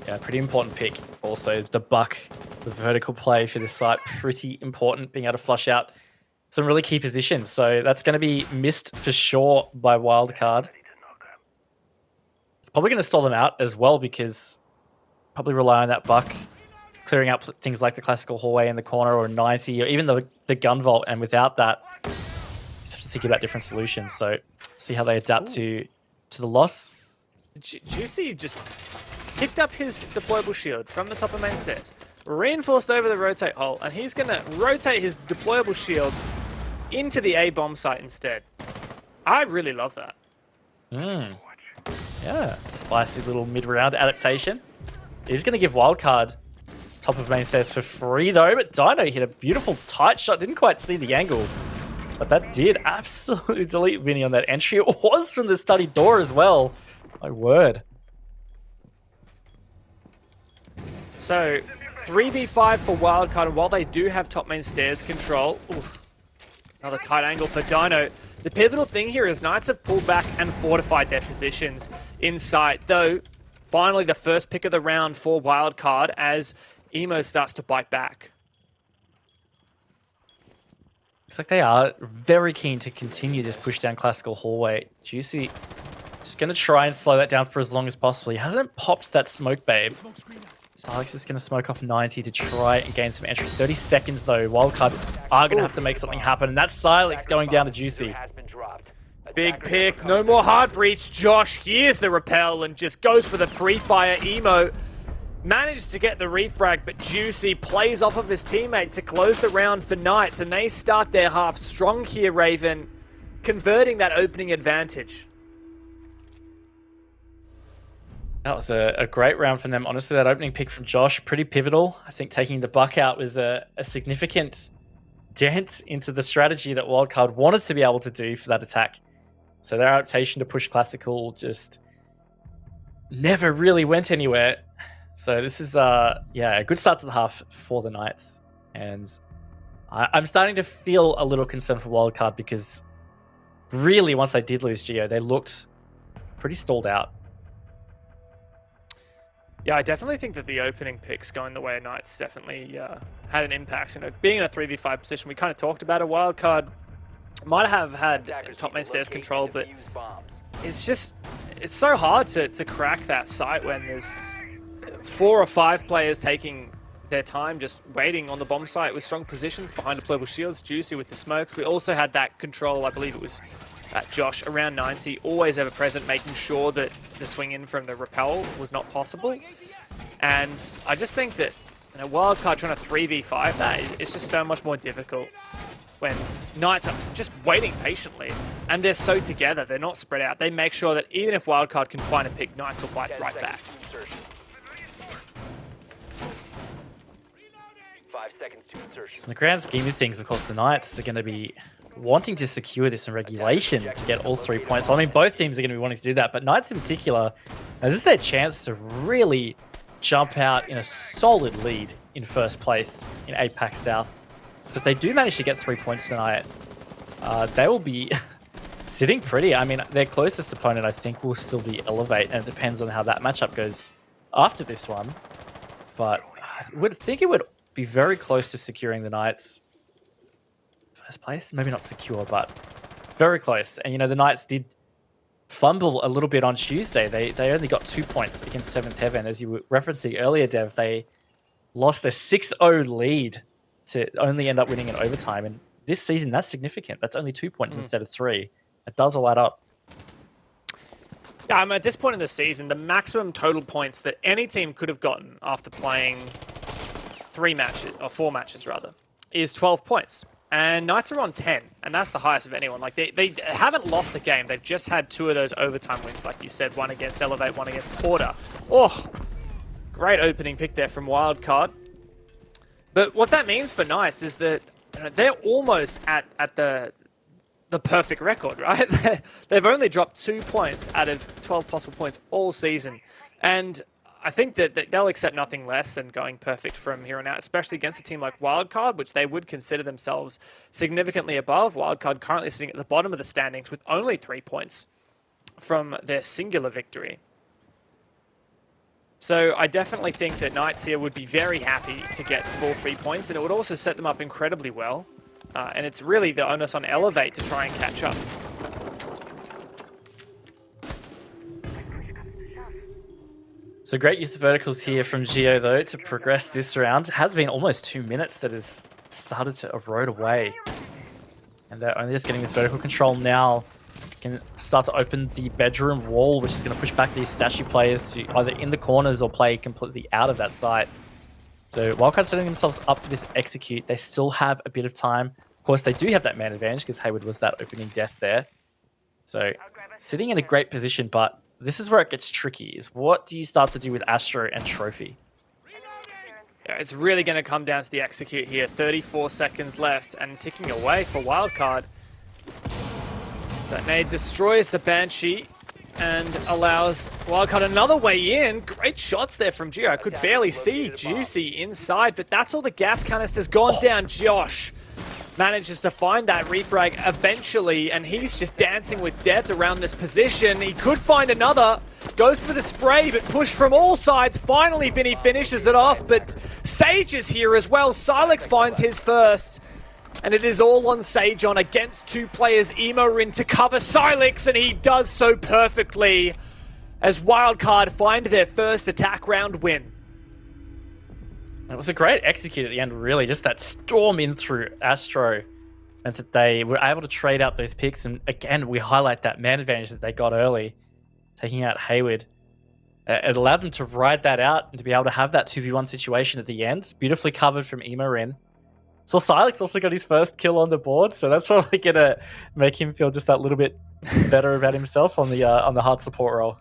Yeah, pretty important pick. Also, the buck, the vertical play for this site, pretty important, being able to flush out some really key positions. So that's going to be missed for sure by Wildcard. It's probably going to stall them out as well because probably rely on that buck clearing up things like the classical hallway in the corner or 90 or even the gun vault. And without that, you just have to think about different solutions. So see how they adapt to the loss. Juicy just picked up his deployable shield from the top of main stairs, reinforced over the rotate hole, and he's going to rotate his deployable shield into the A bomb site instead. I really love that. Yeah, spicy little mid-round adaptation. He's going to give Wildcard top of main stairs for free though, but Dino hit a beautiful tight shot. Didn't quite see the angle, but that did absolutely delete Vinny on that entry. It was from the study door as well. My word. So 3v5 for Wildcard, and while they do have top main stairs control, another tight angle for Dino. The pivotal thing here is Knights have pulled back and fortified their positions in sight, though finally the first pick of the round for Wildcard as Emo starts to bite back. Looks like they are very keen to continue this push down classical hallway. Juicy just going to try and slow that down for as long as possible. He hasn't popped that smoke, babe. Silex is going to smoke off 90 to try and gain some entry. 30 seconds, though. Wildcard are going to have to make something happen, and that's Silex going down to Juicy. Big pick. No more hard breach. Josh hears the rappel and just goes for the pre-fire. Emo manages to get the refrag, but Juicy plays off of his teammate to close the round for Knights, and they start their half strong here, Raven, converting that opening advantage. That was a great round from them. Honestly, that opening pick from Josh, pretty pivotal. I think taking the buck out was a significant dent into the strategy that Wildcard wanted to be able to do for that attack. So their adaptation to push classical just never really went anywhere. So this is a good start to the half for the Knights. And I'm starting to feel a little concerned for Wildcard because really once they did lose Geo, they looked pretty stalled out. Yeah, I definitely think that the opening picks going the way of Knights definitely had an impact. You know, being in a 3v5 position, we kind of talked about a Wildcard might have had top main stairs control, but it's so hard to crack that site when there's 4 or 5 players taking their time just waiting on the bomb site with strong positions behind deployable shields. Juicy with the smokes. We also had that control, I believe it was Josh, around 90, always ever present, making sure that the swing in from the rappel was not possible. And I just think that Wildcard trying to 3v5 that, it's just so much more difficult when Knights are just waiting patiently. And they're so together, they're not spread out. They make sure that even if Wildcard can find a pick, Knights will bite right back. 5 seconds to insertion. In the grand scheme of things, of course, the Knights are going to be wanting to secure this in regulation to get all 3 points. I mean, both teams are going to be wanting to do that, but Knights in particular, this is their chance to really jump out in a solid lead in first place in APAC South. So if they do manage to get 3 points tonight, they will be sitting pretty. I mean, their closest opponent, I think, will still be Elevate, and it depends on how that matchup goes after this one. But I would think it would be very close to securing the Knights first place. Maybe not secure, but very close. And, you know, the Knights did fumble a little bit on Tuesday. They only got 2 points against 7th Heaven. As you were referencing earlier, Dev, they lost a 6-0 lead to only end up winning in overtime. And this season, that's significant. That's only 2 points instead of 3. It does all add up. Yeah, at this point in the season, the maximum total points that any team could have gotten after playing 3 matches, or 4 matches rather, is 12 points. And Knights are on 10, and that's the highest of anyone. Like, they haven't lost a game. They've just had 2 of those overtime wins, like you said, one against Elevate, one against Order. Oh, great opening pick there from Wildcard. But what that means for Knights is that they're almost at the perfect record, right? They've only dropped 2 points out of 12 possible points all season. And I think that they'll accept nothing less than going perfect from here on out, especially against a team like Wildcard, which they would consider themselves significantly above. Wildcard currently sitting at the bottom of the standings with only 3 points from their singular victory. So I definitely think that Knights here would be very happy to get the full 3 points, and it would also set them up incredibly well. And it's really the onus on Elevate to try and catch up. So great use of verticals here from Geo, though, to progress this round. It has been almost 2 minutes that has started to erode away. And they're only just getting this vertical control now. Can start to open the bedroom wall, which is going to push back these statue players to either in the corners or play completely out of that site. So Wildcard setting themselves up for this execute. They still have a bit of time. Of course, they do have that man advantage because Hayward was that opening death there. So sitting in a great position, but this is where it gets tricky, is what do you start to do with Astro and Trophy? Yeah, it's really going to come down to the execute here. 34 seconds left and ticking away for Wildcard. So Nade destroys the Banshee and allows Wildcard another way in. Great shots there from Gio. I could barely see Juicy inside, but that's all the gas canisters gone down. Josh manages to find that refrag eventually, and he's just dancing with death around this position. He could find another. Goes for the spray, but pushed from all sides. Finally, Vinny finishes it off, but Sage is here as well. Silex finds his first. And it is all on Sajon against 2 players. Emo in to cover Silex, and he does so perfectly as Wildcard find their first attack round win. It was a great execute at the end, really. Just that storm in through Astro, and that they were able to trade out those picks. And again, we highlight that man advantage that they got early, taking out Hayward. It allowed them to ride that out and to be able to have that 2v1 situation at the end. Beautifully covered from Emo in. So Silex also got his first kill on the board, so that's probably gonna make him feel just that little bit better about himself on the hard support role.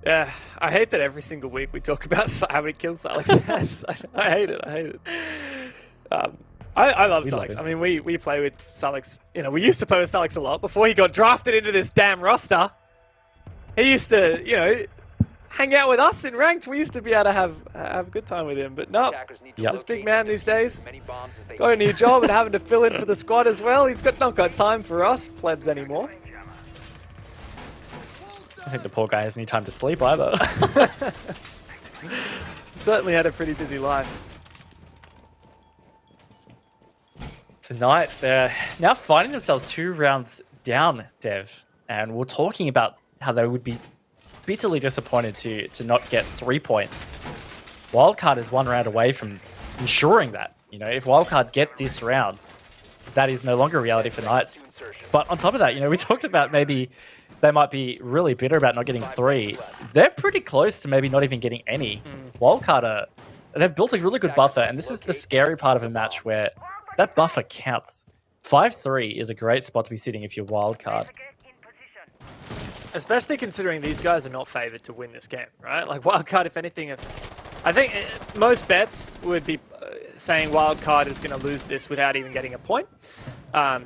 Yeah, I hate that every single week we talk about how many kills Silex has. I hate it. I love Silex. I mean, we play with Silex. You know, we used to play with Silex a lot before he got drafted into this damn roster. He used to, hang out with us in ranked. We used to be able to have a good time with him, but no, this big man these days got a new job and having to fill in for the squad as well. He's not got time for us plebs anymore. I think the poor guy has any time to sleep either. Certainly had a pretty busy life. Tonight, they're now finding themselves 2 rounds down, Dev. And we're talking about how they would be bitterly disappointed to not get 3 points. Wildcard is 1 round away from ensuring that. You know, if Wildcard get this round, that is no longer a reality for Knights. But on top of that, you know, we talked about maybe they might be really bitter about not getting 3. They're pretty close to maybe not even getting any. Wildcard they've built a really good buffer, and this is the scary part of a match where that buffer counts. 5-3 is a great spot to be sitting if you're Wildcard. Especially considering these guys are not favored to win this game, right? Like Wildcard, if anything, I think most bets would be saying Wildcard is going to lose this without even getting a point.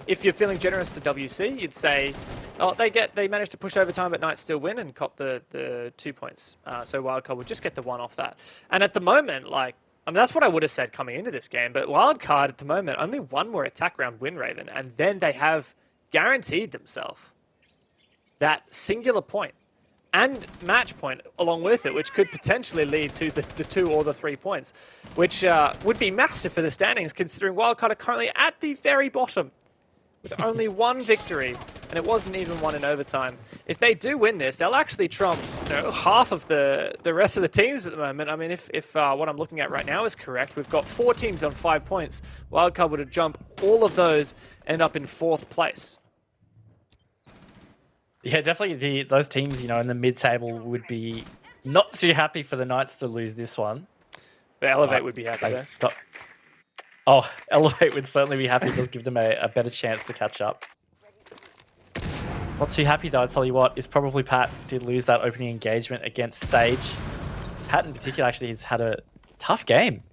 If you're feeling generous to WC, you'd say, oh, they managed to push overtime, but Knights still win and cop the 2 points. So Wildcard would just get the 1 off that. And at the moment, like, I mean, that's what I would have said coming into this game. But Wildcard at the moment, only 1 more attack round win, Raven, and then they have guaranteed themselves that singular point and match point along with it, which could potentially lead to the 2 or the 3 points, which would be massive for the standings, considering Wildcard are currently at the very bottom with only 1 victory, and it wasn't even 1 in overtime. If they do win this, they'll actually trump, you know, half of the rest of the teams at the moment. I mean, if what I'm looking at right now is correct, we've got 4 teams on 5 points. Wildcard would have jumped all of those, end up in 4th place. Yeah, definitely those teams, you know, in the mid-table would be not too happy for the Knights to lose this one. But Elevate would be happy though. Oh, Elevate would certainly be happy. Does give them a better chance to catch up. Not too happy though, I'll tell you what, is probably Pat did lose that opening engagement against Sage. Pat in particular actually has had a tough game.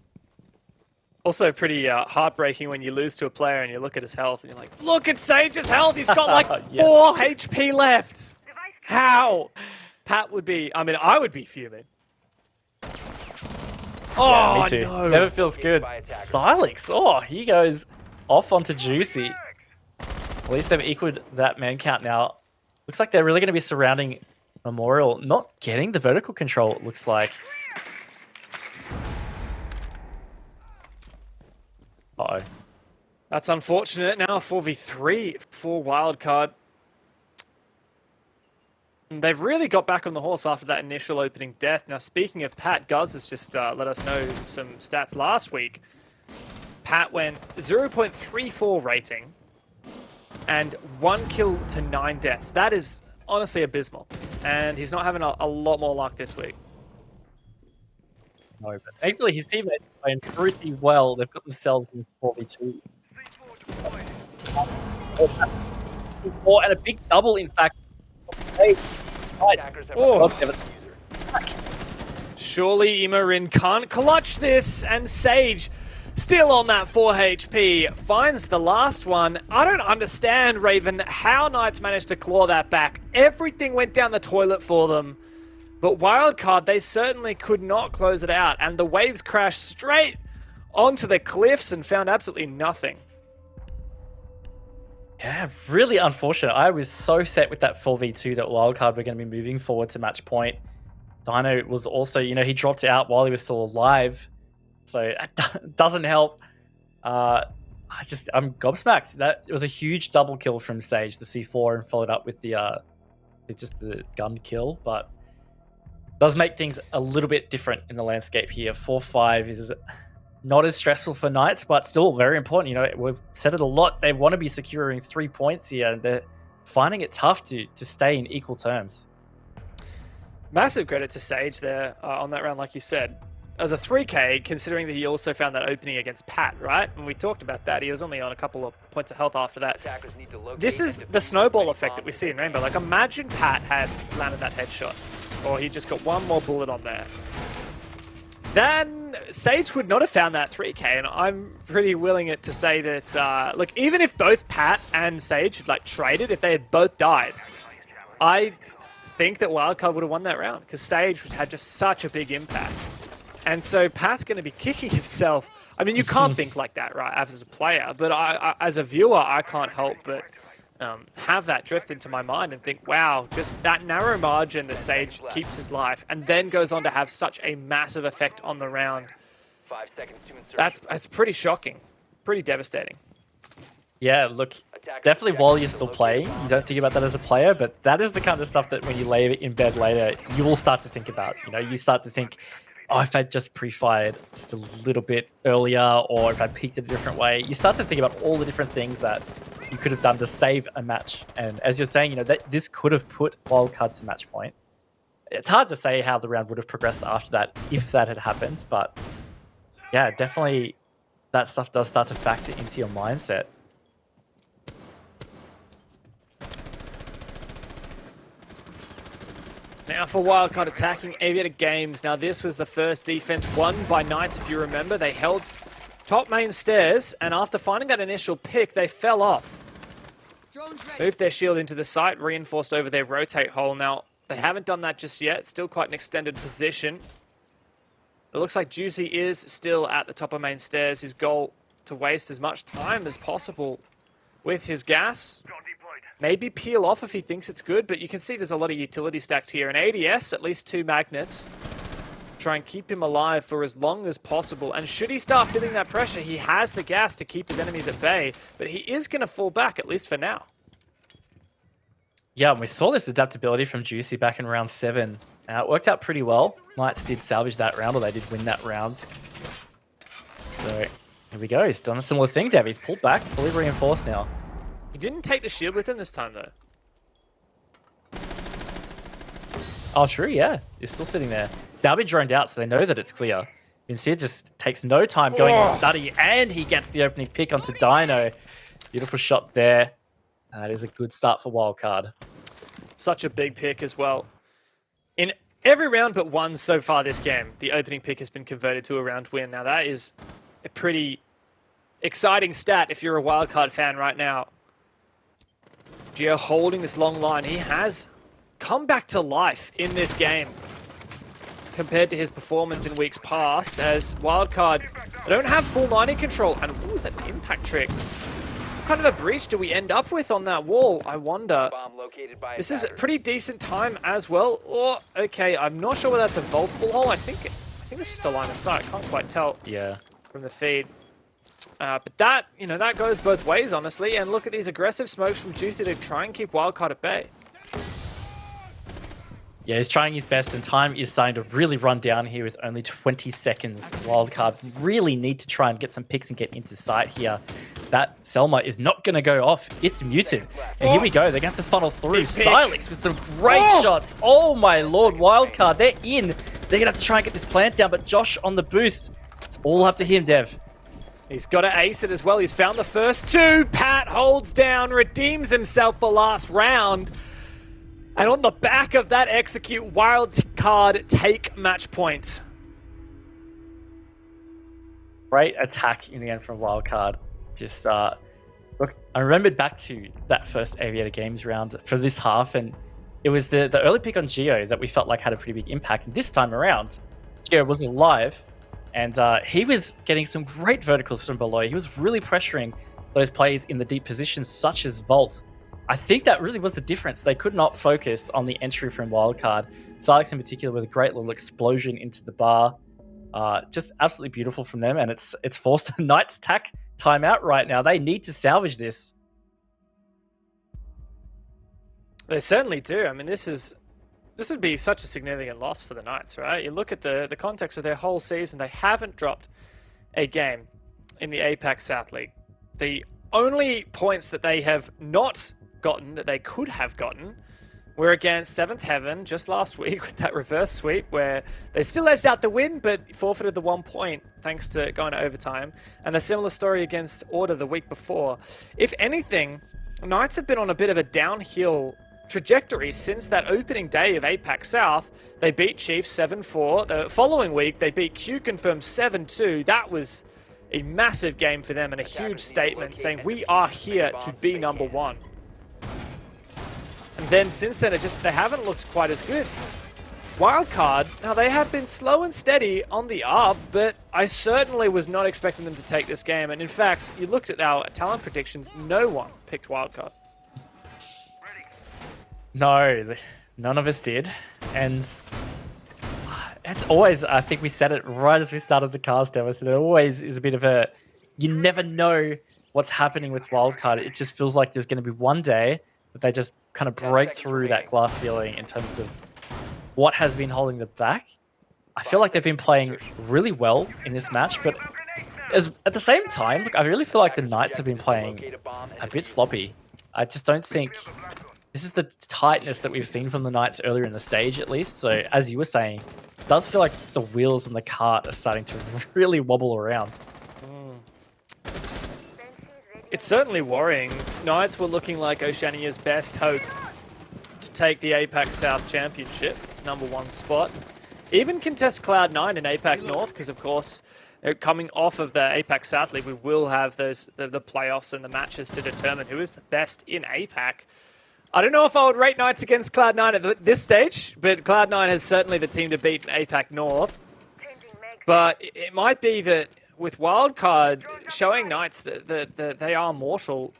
Also pretty heartbreaking when you lose to a player and you look at his health and you're like, look at Sage's health, he's got like Yes. 4 HP left. How? Pat would be, I mean, I would be fuming. Oh, Yeah, me too. no. Never feels good. Silex, oh, he goes off onto Juicy. At least they've equaled that man count now. Looks like they're really going to be surrounding Memorial, not getting the vertical control, it looks like. Uh-oh. That's unfortunate. Now 4v3 for Wildcard. And they've really got back on the horse after that initial opening death. Now, speaking of Pat, Guz has just let us know some stats last week. Pat went 0.34 rating and 1 kill to 9 deaths. That is honestly abysmal. And he's not having a lot more luck this week. No, but thankfully his teammates are playing pretty well. They've got themselves in this 4v2. And a big double, in fact. Oh. Surely Imorin can't clutch this, and Sage, still on that 4 HP, finds the last one. I don't understand, Raven, how Knights managed to claw that back. Everything went down the toilet for them. But Wildcard, they certainly could not close it out, and the waves crashed straight onto the cliffs and found absolutely nothing. Yeah, really unfortunate. I was so set with that 4v2 that Wildcard were going to be moving forward to match point. Dino was also, you know, he dropped out while he was still alive. So that doesn't help. I'm gobsmacked. That it was a huge double kill from Sage, the C4, and followed up with the gun kill. But does make things a little bit different in the landscape here. 4-5 is not as stressful for Knights, but still very important. You know, we've said it a lot. They want to be securing 3 points here, and they're finding it tough to stay in equal terms. Massive credit to Sage there on that round, like you said. As a 3K, considering that he also found that opening against Pat, right? And we talked about that. He was only on a couple of points of health after that. This is the snowball effect that we see in Rainbow. Like, imagine Pat had landed that headshot, or he just got one more bullet on there. Then Sage would not have found that 3K, and I'm pretty willing to say that, look, even if both Pat and Sage had, like, traded, if they had both died, I think that Wildcard would have won that round, because Sage had just such a big impact. And so Pat's going to be kicking himself. I mean, you can't think like that, right, as a player, but I, as a viewer, I can't help but have that drift into my mind and think, wow, just that narrow margin that Sage keeps his life and then goes on to have such a massive effect on the round. 5 seconds to insertion. That's pretty shocking, pretty devastating. Yeah, look, definitely while you're still playing, you don't think about that as a player, but that is the kind of stuff that when you lay it in bed later, you will start to think about. You know, you start to think, oh, if I'd just pre-fired just a little bit earlier, or if I peaked it a different way, you start to think about all the different things that you could have done to save a match. And as you're saying, you know, that this could have put Wildcard to match point. It's hard to say how the round would have progressed after that if that had happened, but yeah, definitely that stuff does start to factor into your mindset. Now for Wildcard attacking Aviator Games. Now this was the first defense won by Knights, if you remember. They held top main stairs, and after finding that initial pick, they fell off. Moved their shield into the site, reinforced over their rotate hole. Now, they haven't done that just yet. Still quite an extended position. It looks like Juicy is still at the top of main stairs. His goal to waste as much time as possible with his gas. Maybe peel off if he thinks it's good, but you can see there's a lot of utility stacked here. An ADS, at least 2 magnets. Try and keep him alive for as long as possible. And should he start feeling that pressure, he has the gas to keep his enemies at bay, but he is going to fall back, at least for now. Yeah, and we saw this adaptability from Juicy back in round 7. It worked out pretty well. Knights did salvage that round, or they did win that round. So, here we go. He's done a similar thing, Dev. He's pulled back, fully reinforced now. He didn't take the shield with him this time, though. Oh, true, yeah. He's still sitting there. It's now been droned out, so they know that it's clear. Vincere just takes no time going to study, and he gets the opening pick onto Dino. Beautiful shot there. That is a good start for Wildcard. Such a big pick as well. In every round but one so far this game, the opening pick has been converted to a round win. Now that is a pretty exciting stat if you're a Wildcard fan right now. Gio holding this long line. He has come back to life in this game compared to his performance in weeks past, as Wildcard don't have full 90 control. And what was that impact trick? What kind of a breach do we end up with on that wall? I wonder. Bomb located by This is a attackers. pretty decent time as well. Oh, okay, I'm not sure whether that's a vaultable hole. I think it's just a line of sight. Can't quite tell Yeah. from the feed. But that, you know, that goes both ways, honestly. And look at these aggressive smokes from Juicy to try and keep Wildcard at bay. Yeah, he's trying his best, and time is starting to really run down here with only 20 seconds. Wildcard really need to try and get some picks and get into sight here. That Selma is not going to go off. It's muted. And here we go. They're going to have to funnel through. Big pick. Silex with some great shots. Oh my lord, Wildcard. They're in. They're going to have to try and get this plant down, but Josh on the boost. It's all up to him, Dev. He's got to ace it as well. He's found the first 2. Pat holds down, redeems himself for last round. And on the back of that execute, Wildcard take match point. Great attack in the end from Wildcard. Just, look, I remembered back to that first Aviator Games round for this half, and it was the early pick on Geo that we felt like had a pretty big impact. And this time around, Geo was alive, and he was getting some great verticals from below. He was really pressuring those players in the deep positions, such as Vault. I think that really was the difference. They could not focus on the entry from Wildcard. Silex in particular with a great little explosion into the bar. Just absolutely beautiful from them, and it's forced a Knights tack timeout right now. They need to salvage this. They certainly do. I mean, this would be such a significant loss for the Knights, right? You look at the context of their whole season, they haven't dropped a game in the APAC South League. The only points that they have not gotten, that they could have gotten, were against 7th Heaven just last week with that reverse sweep where they still edged out the win but forfeited the 1 point thanks to going to overtime. And a similar story against Order the week before. If anything, Knights have been on a bit of a downhill trajectory since that opening day of APAC South. They beat Chiefs 7-4. The following week, they beat Q Confirmed 7-2. That was a massive game for them and a huge statement saying, we are here to be number 1. And then since then, they haven't looked quite as good. Wildcard, now they have been slow and steady on the up, but I certainly was not expecting them to take this game. And in fact, you looked at our talent predictions, no one picked Wildcard. No, none of us did. And it's always, I think we said it right as we started the cast, Dennis, and it always is a bit of a, you never know what's happening with Wildcard. It just feels like there's going to be one day that they just kind of break through that glass ceiling in terms of what has been holding them back. I feel like they've been playing really well in this match, but at the same time, look, I really feel like the Knights have been playing a bit sloppy. I just don't think this is the tightness that we've seen from the Knights earlier in the stage, at least. So, as you were saying, it does feel like the wheels on the cart are starting to really wobble around. It's certainly worrying. Knights were looking like Oceania's best hope to take the APAC South Championship, #1 spot. Even contest Cloud9 in APAC North, because of course, coming off of the APAC South League, we will have the playoffs and the matches to determine who is the best in APAC. I don't know if I would rate Knights against Cloud9 at this stage, but Cloud9 is certainly the team to beat in APAC North. But it might be that with Wildcard showing Knights that they are mortal,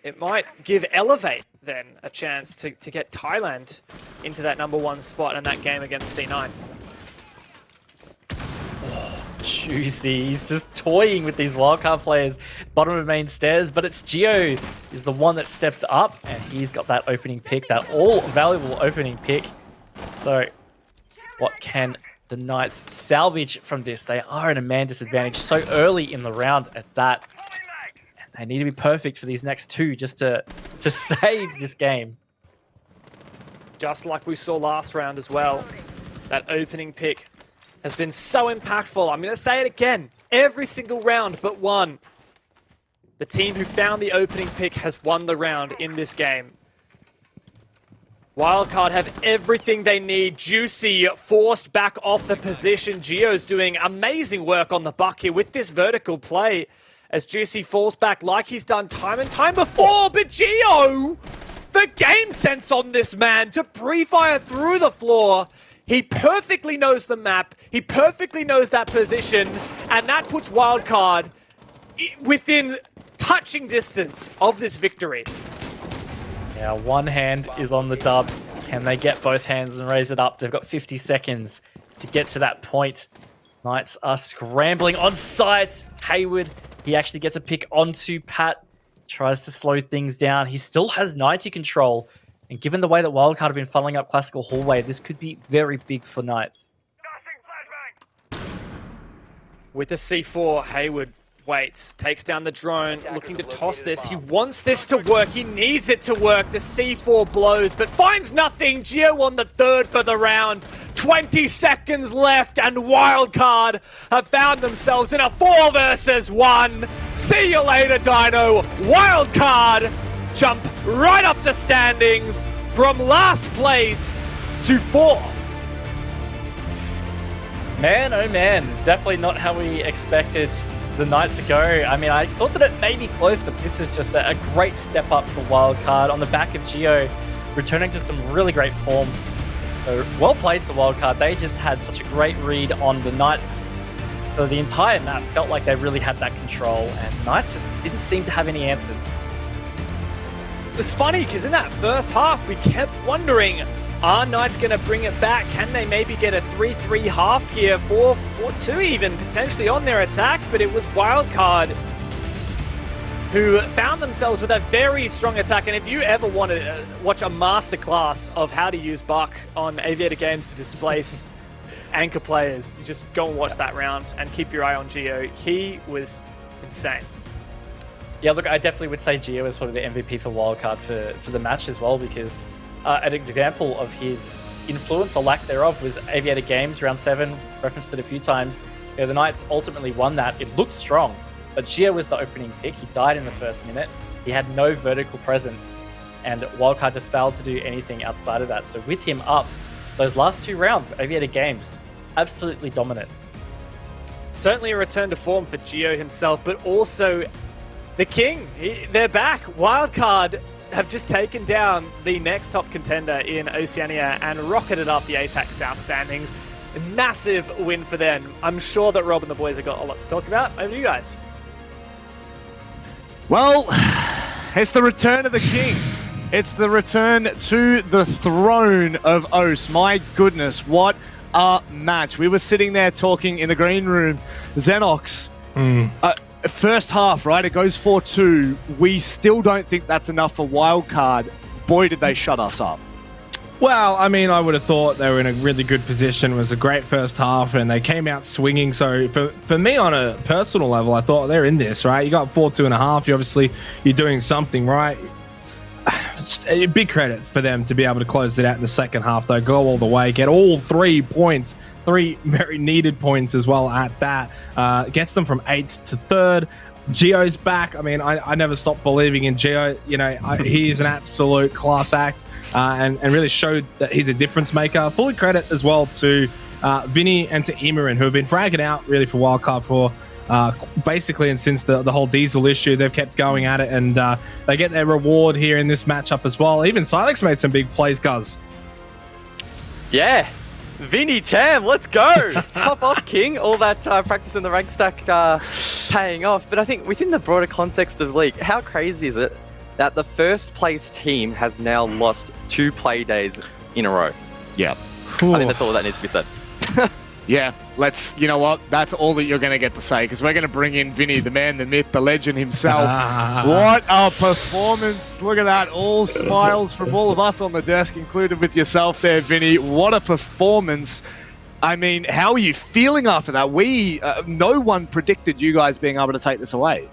it might give Elevate then a chance to get Thailand into that #1 spot in that game against C9. Juicy. He's just toying with these wildcard players. Bottom of main stairs, but it's Geo is the one that steps up, and he's got that opening pick, that all-valuable opening pick. So what can the Knights salvage from this? They are in a man disadvantage so early in the round at that. And they need to be perfect for these next two just to save this game. Just like we saw last round as well. That opening pick has been so impactful. I'm going to say it again. Every single round but one. The team who found the opening pick has won the round in this game. Wildcard have everything they need. Juicy forced back off the position. Geo's doing amazing work on the buck here with this vertical play as Juicy falls back like he's done time and time before. But Geo, the game sense on this man to pre-fire through the floor. He perfectly knows the map. He perfectly knows that position. And that puts Wildcard within touching distance of this victory. Yeah, one hand is on the dub. Can they get both hands and raise it up? They've got 50 seconds to get to that point. Knights are scrambling on site. Hayward, he actually gets a pick onto Pat. Tries to slow things down. He still has 90 control. And given the way that Wildcard have been funneling up Classical Hallway, this could be very big for Knights. With the C4, Hayward waits, takes down the drone, looking to toss this. He wants this to work. He needs it to work. The C4 blows, but finds nothing. Geo on the third for the round. 20 seconds left, and Wildcard have found themselves in a 4 versus 1. See you later, Dino. Wildcard jump right up the standings from last place to 4th. Man, oh man, definitely not how we expected the Knights to go. I mean, I thought that it may be close, but this is just a great step up for Wildcard on the back of Geo, returning to some really great form. So well played to Wildcard. They just had such a great read on the Knights for the entire map. Felt like they really had that control, and Knights just didn't seem to have any answers. It was funny because in that first half, we kept wondering, are Knights going to bring it back? Can they maybe get a 3-3 half here, 4-4-2 even, potentially on their attack? But it was Wildcard who found themselves with a very strong attack. And if you ever want to watch a masterclass of how to use Buck on Aviator Games to displace anchor players, you just go and watch that round and keep your eye on Geo. He was insane. Yeah, look, I definitely would say Geo is sort of the MVP for Wildcard for the match as well, because an example of his influence or lack thereof was Aviator Games, round 7, referenced it a few times. You know, the Knights ultimately won that. It looked strong, but Geo was the opening pick. He died in the first minute. He had no vertical presence, and Wildcard just failed to do anything outside of that. So with him up, those last 2 rounds, Aviator Games, absolutely dominant. Certainly a return to form for Geo himself, but also the King. They're back. Wildcard have just taken down the next top contender in Oceania and rocketed up the APAC South standings. A massive win for them. I'm sure that Rob and the boys have got a lot to talk about. Over to you guys. Well, it's the return of the King. It's the return to the throne of Oos. My goodness, what a match. We were sitting there talking in the green room. Xenox, first half, right? It goes 4-2. We still don't think that's enough for Wildcard. Boy, did they shut us up. Well, I mean, I would have thought they were in a really good position. It was a great first half, and they came out swinging. So for me, on a personal level, I thought they're in this, right? You got 4-2.5. You're doing something right. A big credit for them to be able to close it out in the second half, though. Go all the way, get all 3 points, 3 very needed points as well at that. Gets them from 8th to 3rd. Gio's back. I mean, I never stopped believing in Gio. You know, he's an absolute class act and really showed that he's a difference maker. Fully credit as well to Vinny and to Emerin, who have been fragging out really for Wildcard for basically, and since the whole diesel issue, they've kept going at it, and they get their reward here in this matchup as well. Even Silex made some big plays, Guz. Yeah. Vinny Tam, let's go! Top off, King. All that practice in the rank stack paying off. But I think within the broader context of the league, how crazy is it that the first place team has now lost 2 play days in a row? Yeah. I think that's all that needs to be said. Yeah, you know what? That's all that you're going to get to say, because we're going to bring in Vinny, the man, the myth, the legend himself. What a performance. Look at that. All smiles from all of us on the desk, included with yourself there, Vinny. What a performance. I mean, how are you feeling after that? No one predicted you guys being able to take this away.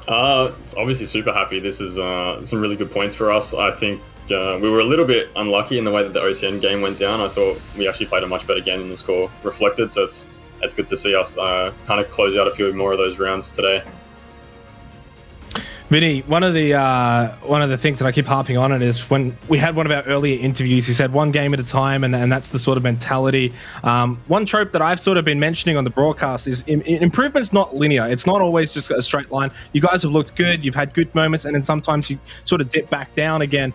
Obviously super happy. This is some really good points for us. I think we were a little bit unlucky in the way that the OCN game went down. I thought we actually played a much better game than the score reflected, so it's good to see us kind of close out a few more of those rounds today. Vinny, one of the things that I keep harping on it is when we had one of our earlier interviews, you said one game at a time, and that's the sort of mentality. One trope that I've sort of been mentioning on the broadcast is improvement's not linear. It's not always just a straight line. You guys have looked good, you've had good moments, and then sometimes you sort of dip back down again.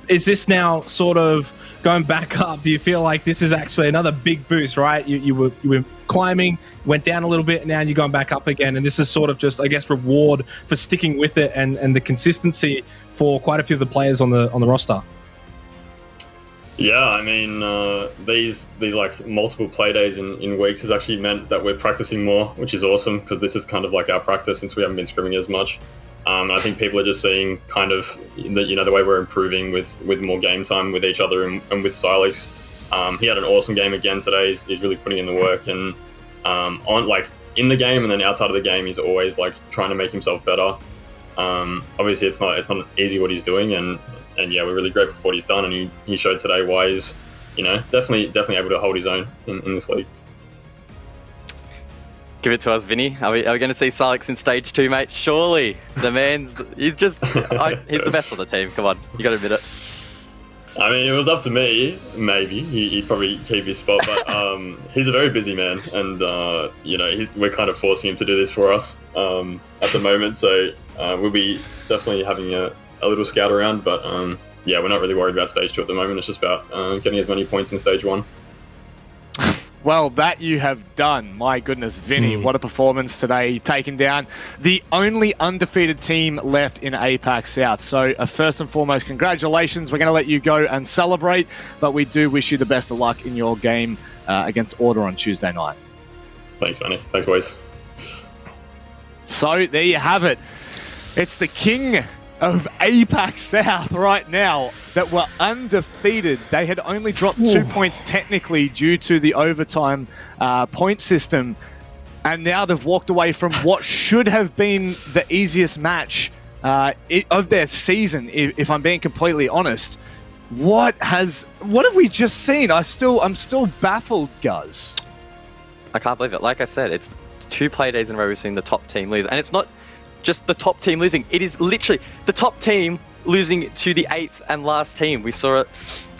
Is this now sort of going back up? Do you feel like this is actually another big boost, right? You were climbing, went down a little bit, and now you're going back up again, and this is sort of just, I guess, reward for sticking with it and the consistency for quite a few of the players on the roster. Yeah, I mean, these like multiple play days in weeks has actually meant that we're practicing more, which is awesome, because this is kind of like our practice since we haven't been scrimming as much. I think people are just seeing kind of the way we're improving with more game time with each other and with Silex. He had an awesome game again today. He's really putting in the work, and on like in the game and then outside of the game, he's always like trying to make himself better. Obviously, it's not easy what he's doing, and yeah, we're really grateful for what he's done, and he showed today why he's definitely able to hold his own in this league. Give it to us, Vinny. Are we going to see Silex in stage 2, mate? Surely. He's just, he's the best on the team. Come on, you got to admit it. I mean, it was up to me. Maybe he'd probably keep his spot, but he's a very busy man, and we're kind of forcing him to do this for us at the moment. So we'll be definitely having a little scout around, but yeah, we're not really worried about stage 2 at the moment. It's just about getting as many points in stage 1. Well, that you have done. My goodness, Vinny, what a performance today. Taking down the only undefeated team left in APAC South. So first and foremost, congratulations. We're going to let you go and celebrate, but we do wish you the best of luck in your game against Order on Tuesday night. Thanks, Manny. Thanks, boys. So there you have it. It's the king of APAC South right now that were undefeated. They had only dropped 2 points technically due to the overtime point system, and now they've walked away from what should have been the easiest match of their season, if I'm being completely honest. What have we just seen? I'm still baffled, Guz. I can't believe it. Like I said, it's 2 play days in a row we've seen the top team lose, and it's not just the top team losing. It is literally the top team losing to the 8th and last team. We saw it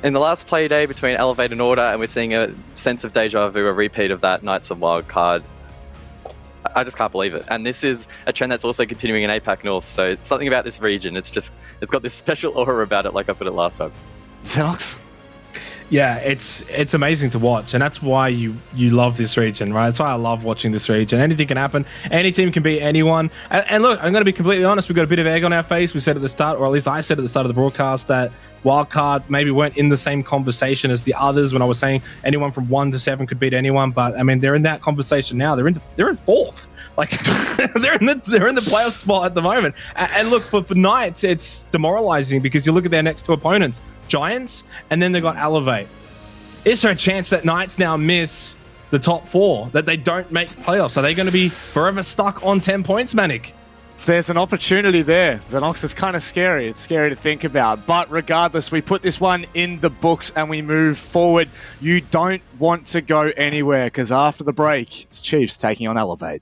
in the last play day between Elevate and Order, and we're seeing a sense of deja vu, a repeat of that Knights of Wildcard. I just can't believe it. And this is a trend that's also continuing in APAC North. So it's something about this region. It's got this special aura about it, like I put it last time. Xenox? Yeah, it's amazing to watch, and that's why you love this region, right? That's why I love watching this region. Anything can happen. Any team can beat anyone. And look, I'm going to be completely honest. We've got a bit of egg on our face. We said at the start, or at least I said at the start of the broadcast, that Wildcard maybe weren't in the same conversation as the others when I was saying anyone from 1 to 7 could beat anyone. But I mean, they're in that conversation now. They're in fourth. Like they're in the playoff spot at the moment. And look, for Knights, it's demoralizing because you look at their next two opponents. Giants, and then they got Elevate. Is there a chance that Knights now miss the top 4, that they don't make playoffs? Are they going to be forever stuck on 10 points, Manic? There's an opportunity there. Xenox, it's kind of scary. It's scary to think about. But regardless, we put this one in the books and we move forward. You don't want to go anywhere because after the break, it's Chiefs taking on Elevate.